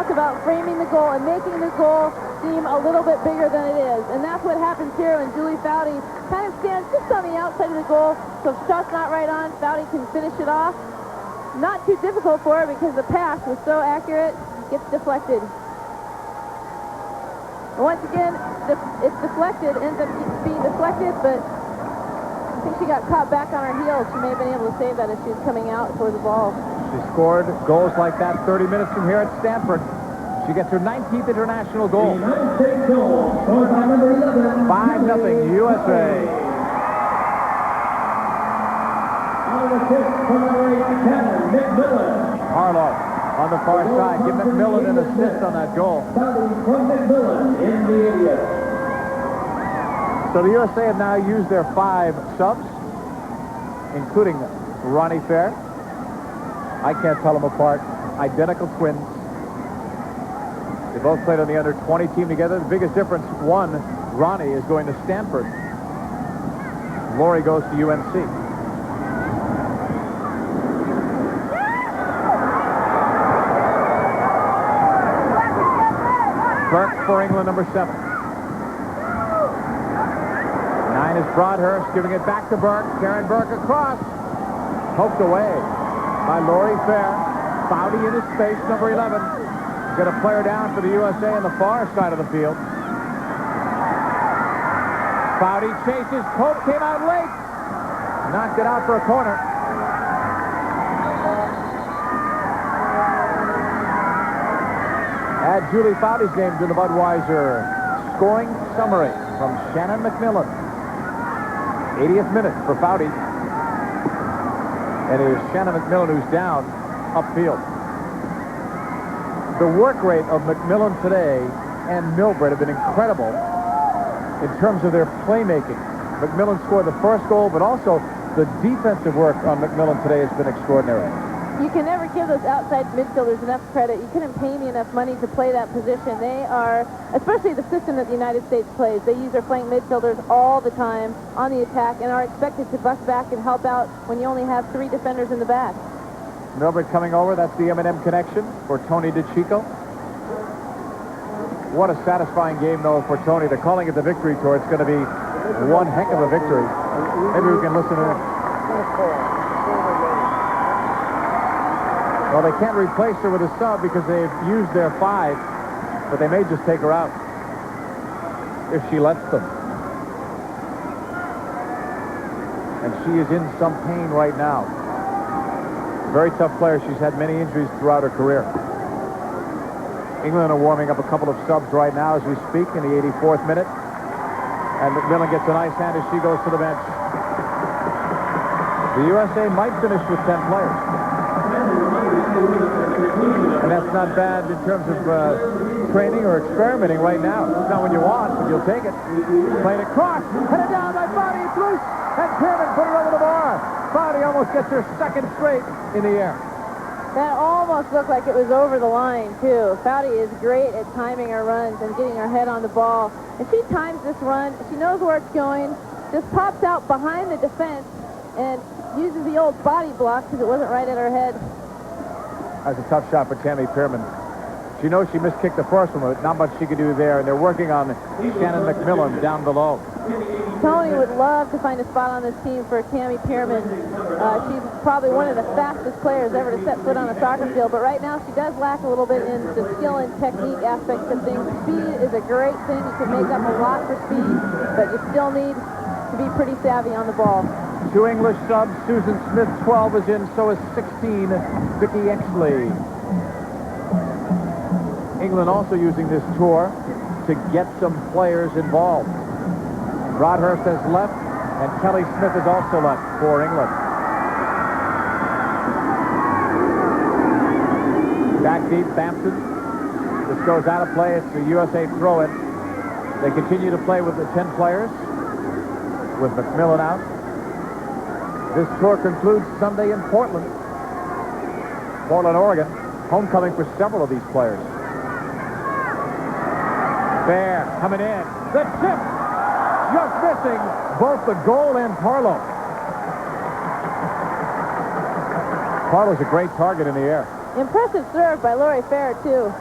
About framing the goal and making the goal seem a little bit bigger than it is. And that's what happens here when Julie Foudy kind of stands just on the outside of the goal. So if the shot's not right on, Foudy can finish it off. Not too difficult for her because the pass was so accurate, gets deflected. And once again, it's deflected, ends up being deflected, but I think she got caught back on her heels. She may have been able to save that as she was coming out toward the ball. She scored goals like that 30 minutes from here at Stanford. She gets her 19th international goal. 5-0 USA. Harlow on the far side. Give MacMillan an assist on that goal. So the USA have now used their 5 subs, including Ronnie Fair. I can't tell them apart. Identical twins. They both played on the under-20 team together. The biggest difference, one, Ronnie is going to Stanford. Lori goes to UNC. Burke for England, number 7. 9 is Broadhurst, giving it back to Burke. Karen Burke across. Poked away by Lori Fair. Foudy in his space, number 11. He's going to play her down for the USA on the far side of the field. Foudy chases. Pope came out late. Knocked it out for a corner. Add Julie Foudy's name to the Budweiser scoring summary from Shannon MacMillan. 80th minute for Foudy. And it is Shannon MacMillan who's down upfield. The work rate of MacMillan today and Milbred have been incredible in terms of their playmaking. MacMillan scored the first goal, but also the defensive work on MacMillan today has been extraordinary. You can never give those outside midfielders enough credit. You couldn't pay me enough money to play that position. They are, especially the system that the United States plays, they use their flank midfielders all the time on the attack and are expected to bust back and help out when you only have 3 defenders in the back. Milbred coming over. That's the M&M connection for Tony DeCicco. What a satisfying game, though, for Tony. They're calling it the victory tour. It's going to be one heck of a victory. Maybe we can listen to it. Well, they can't replace her with a sub because they've used their 5, but they may just take her out if she lets them. And she is in some pain right now. Very tough player. She's had many injuries throughout her career. England are warming up a couple of subs right now as we speak in the 84th minute. And MacMillan gets a nice hand as she goes to the bench. The USA might finish with 10 players. And that's not bad in terms of training or experimenting right now. It's not what you want, but you'll take it. Playing it cross, headed down by Foudy, it's loose, and Pierman put it over the bar. Foudy almost gets her second straight in the air. That almost looked like it was over the line, too. Foudy is great at timing her runs and getting her head on the ball. And she times this run. She knows where it's going, just pops out behind the defense and uses the old body block because it wasn't right at her head. That's a tough shot for Tammy Pierman. She knows she miskicked the first one, but not much she could do there, and they're working on Shannon MacMillan down below. Tony would love to find a spot on this team for Tammy Pierman. She's probably one of the fastest players ever to set foot on a soccer field, but right now she does lack a little bit in the skill and technique aspects of things. Speed is a great thing. You can make up a lot for speed, but you still need to be pretty savvy on the ball. 2 English subs. Susan Smith, 12, is in. So is 16, Vicky Exley. England also using this tour to get some players involved. Broadhurst has left, and Kelly Smith has also left for England. Back deep, Bampton. This goes out of play. It's a USA throw-in. They continue to play with the 10 players, with MacMillan out. This tour concludes Sunday in Portland, Oregon. Homecoming for several of these players. Fair coming in. The tip, just missing both the goal and Parlow. Parlow's a great target in the air. Impressive serve by Lori Fair, too.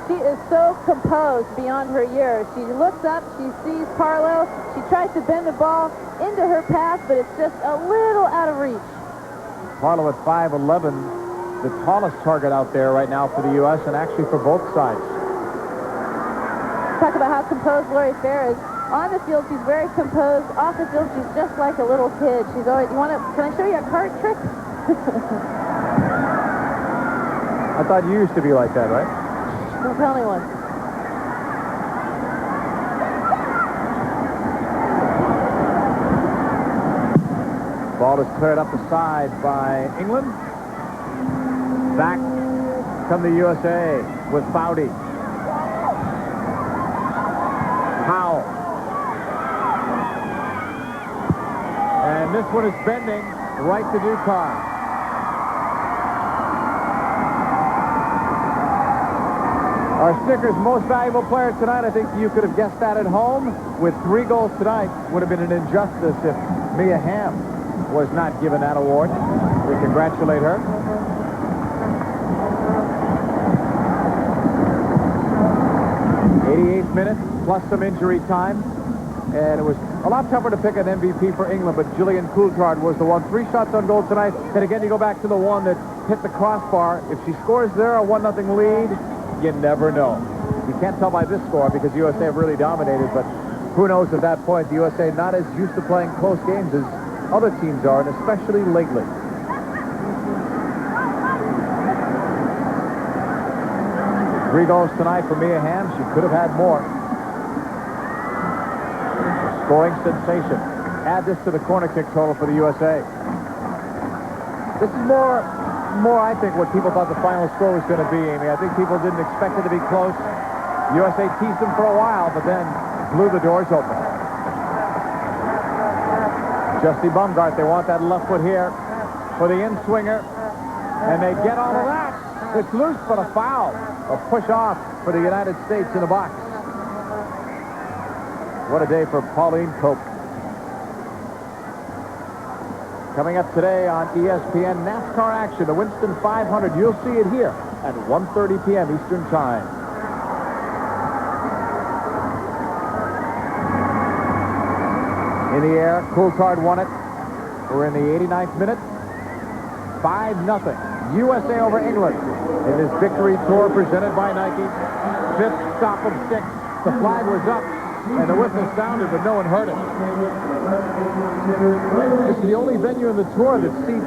She is so composed beyond her years. She looks up, she sees Parlow, she tries to bend the ball into her path, but it's just a little out of reach. Parlow at 5'11", the tallest target out there right now for the U.S. and actually for both sides. Talk about how composed Lori Fair is. On the field, she's very composed. Off the field, she's just like a little kid. She's always, can I show you a card trick? I thought you used to be like that, right? Don't tell anyone. Ball is cleared up the side by England. Back come the USA with Foudy. Howe. And this one is bending right to Ducar. Our Snickers most valuable player tonight, I think you could have guessed that at home. With 3 goals tonight, would have been an injustice if Mia Hamm was not given that award. We congratulate her. '88th minute, plus some injury time. And it was a lot tougher to pick an MVP for England, but Gillian Coulthard was the one. 3 shots on goal tonight. And again, you go back to the one that hit the crossbar. If she scores there, a 1-0 lead, you never know. You can't tell by this score because the USA have really dominated, but who knows at that point. The USA not as used to playing close games as other teams are, and especially lately. Three goals tonight for Mia Hamm. She could have had more. A scoring sensation. Add this to the corner kick total for the USA. This is more, I think, what people thought the final score was going to be, Amy. I think people didn't expect it to be close. USA teased them for a while, but then blew the doors open. Justy Bumgart, they want that left foot here for the in-swinger. And they get all of that. It's loose, but a foul. A push-off for the United States in the box. What a day for Pauline Cope. Coming up today on ESPN, NASCAR action, the Winston 500. You'll see it here at 1:30 p.m. Eastern Time. In the air, Coulthard won it. We're in the 89th minute. 5-0. USA over England in this victory tour presented by Nike. 5th stop of 6. The flag was up and the whistle sounded, but no one heard it. This is the only venue in the tour that seats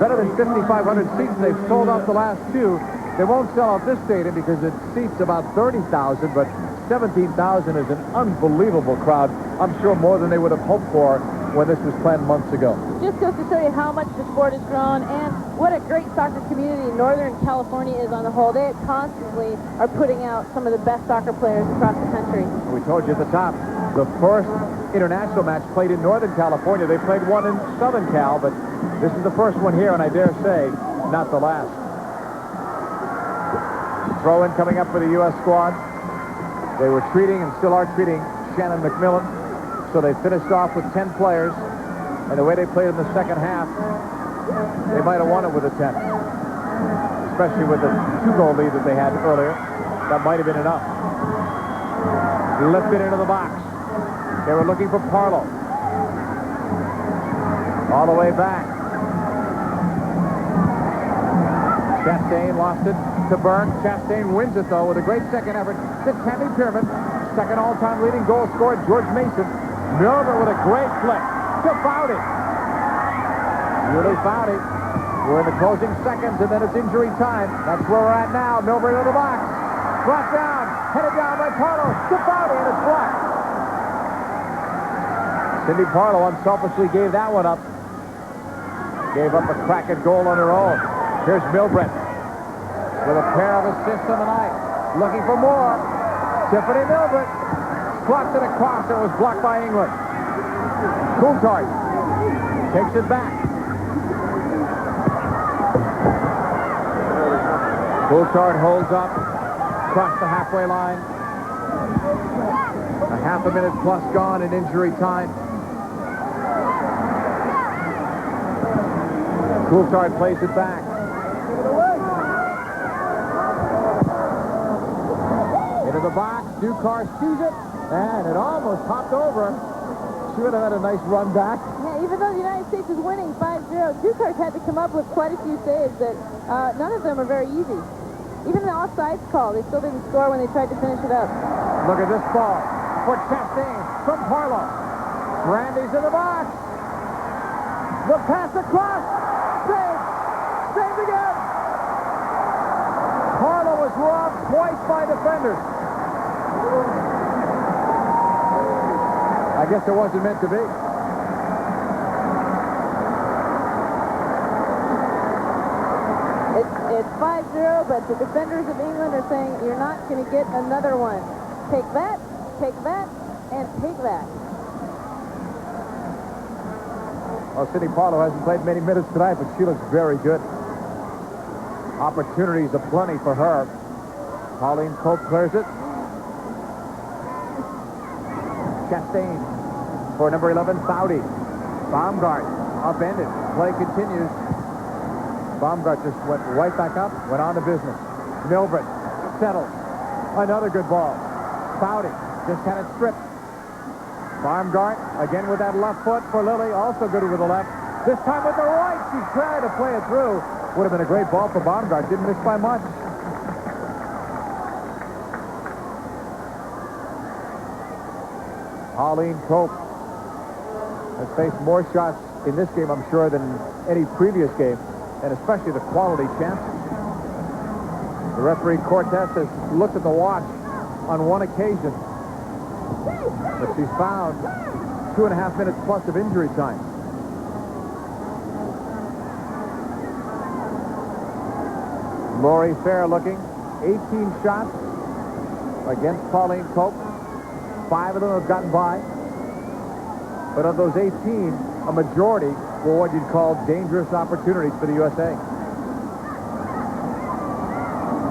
better than 5,500 seats. They've sold out the last 2. They won't sell out this stadium because it seats about 30,000, but 17,000 is an unbelievable crowd. I'm sure more than they would have hoped for when this was planned months ago. Just goes to show you how much the sport has grown and what a great soccer community Northern California is on the whole. They constantly are putting out some of the best soccer players across the country. We told you at the top, the first international match played in Northern California. They played one in Southern Cal, but this is the first one here, and I dare say, not the last. Throw-in coming up for the U.S. squad. They were treating and still are treating Shannon MacMillan. So they finished off with 10 players. And the way they played in the second half, they might have won it with a 10. Especially with the 2-goal lead that they had earlier. That might have been enough. Lifted into the box. They were looking for Parlow. All the way back. Chastain lost it to Byrne. Chastain wins it, though, with a great second effort. To Tammy Pierman. Second all-time leading goal scorer, George Mason. Milner with a great flick to Foudy. Really Foudy. We're in the closing seconds, and then it's injury time. That's where we're at now. Milner into the box. Brought down. Headed down by Parlow. To Foudy, and it's blocked. Cindy Parlow unselfishly gave that one up. Gave up a crack at goal on her own. Here's Milbrett with a pair of assists on the night. Looking for more. Tiffany Milbrett. Blocked it across. It was blocked by England. Coulthard takes it back. Coulthard holds up. Across the halfway line. A half a minute plus gone in injury time. Coulthard plays it back. Into the box. Ducar sees it. And it almost hopped over. She would have had a nice run back. Yeah, even though the United States is winning 5-0, Ducar's had to come up with quite a few saves that none of them are very easy. Even the offsides call, they still didn't score when they tried to finish it up. Look at this ball for Chastain from Parlow. Brandy's in the box. The pass across. Saved. Saved again. Parlow was robbed twice by defenders. I guess it wasn't meant to be. It's 5-0, but the defenders of England are saying you're not going to get another one. Take that, and take that. Well, Cindy Parlow hasn't played many minutes tonight, but she looks very good. Opportunities aplenty for her. Pauline Cope clears it. Chastain for number 11, Foudy. Baumgart upended. Play continues. Baumgart just went right back up, went on to business. Milbrett settles. Another good ball. Foudy just had it stripped. Baumgart again with that left foot for Lily. Also good with the left. This time with the right. She tried to play it through. Would have been a great ball for Baumgart. Didn't miss by much. Pauline Cope has faced more shots in this game, I'm sure, than any previous game, and especially the quality chances. The referee Cortez has looked at the watch on one occasion, but she's found 2.5 minutes plus of injury time. Lori Fair looking, 18 shots against Pauline Cope. 5 of them have gotten by. But of those 18, a majority were what you'd call dangerous opportunities for the USA.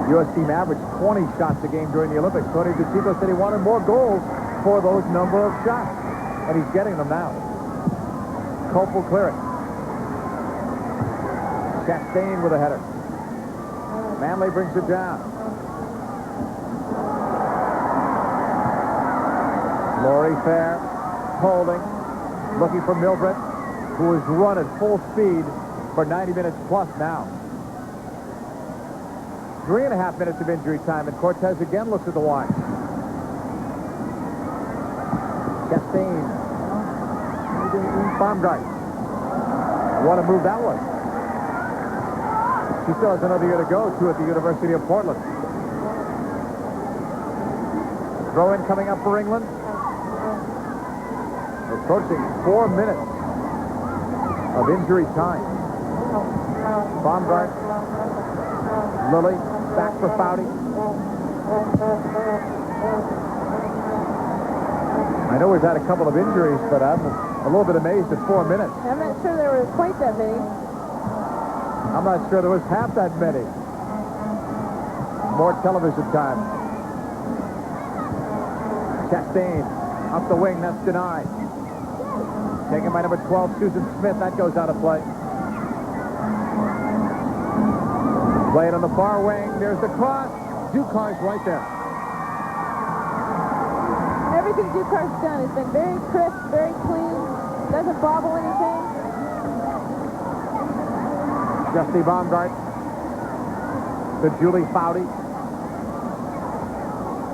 The U.S. team averaged 20 shots a game during the Olympics. Tony DeCicco said he wanted more goals for those number of shots. And he's getting them now. Cope will clear it. Chastain with a header. Manley brings it down. Lori Fair holding, looking for Milbrett, who has run at full speed for 90 minutes plus now. 3.5 minutes of injury time, and Cortez again looks at the watch. Chastain. Baumgart. Want to move that one. She still has another year to go, too, at the University of Portland. Throw-in coming up for England. Approaching 4 minutes of injury time. Baumgart. Lilly. Back for Foudy. I know we've had a couple of injuries, but I'm a little bit amazed at 4 minutes. I'm not sure there were quite that many. I'm not sure there was half that many. More television time. Chastain up the wing, that's denied. Taken by number 12, Susan Smith. That goes out of play. Play it on the far wing. There's the cross. Ducar's right there. Everything Ducar's done has been very crisp, very clean. Doesn't bobble anything. Justy Baumgart to Julie Foudy.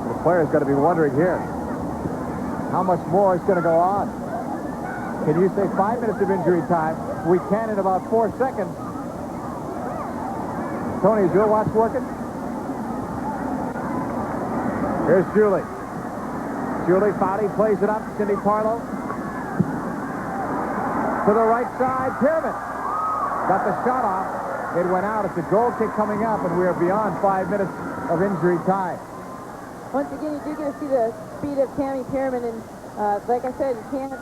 The player's got to be wondering here how much more is going to go on. Can you say 5 minutes of injury time? We can in about 4 seconds. Tony, is your watch working? Here's Julie. Julie Foudy plays it up. Cindy Parlow. To the right side. Pyramid. Got the shot off. It went out. It's a goal kick coming up, and we are beyond 5 minutes of injury time. Once again, you do get to see the speed of Tammy Pyramid, and like I said, you can't.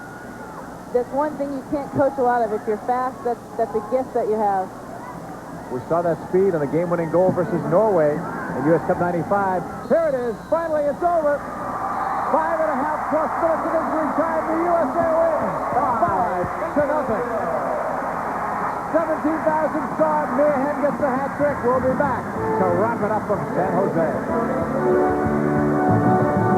That's one thing you can't coach a lot of. If you're fast, that's a gift that you have. We saw that speed on the game-winning goal versus Norway in U.S. Cup 95. Here it is. Finally, it's over. 5.5 plus minutes of injury time. The USA wins 5-0. 17,000 saw it. Mia Hamm gets the hat trick. We'll be back to wrap it up from San Jose.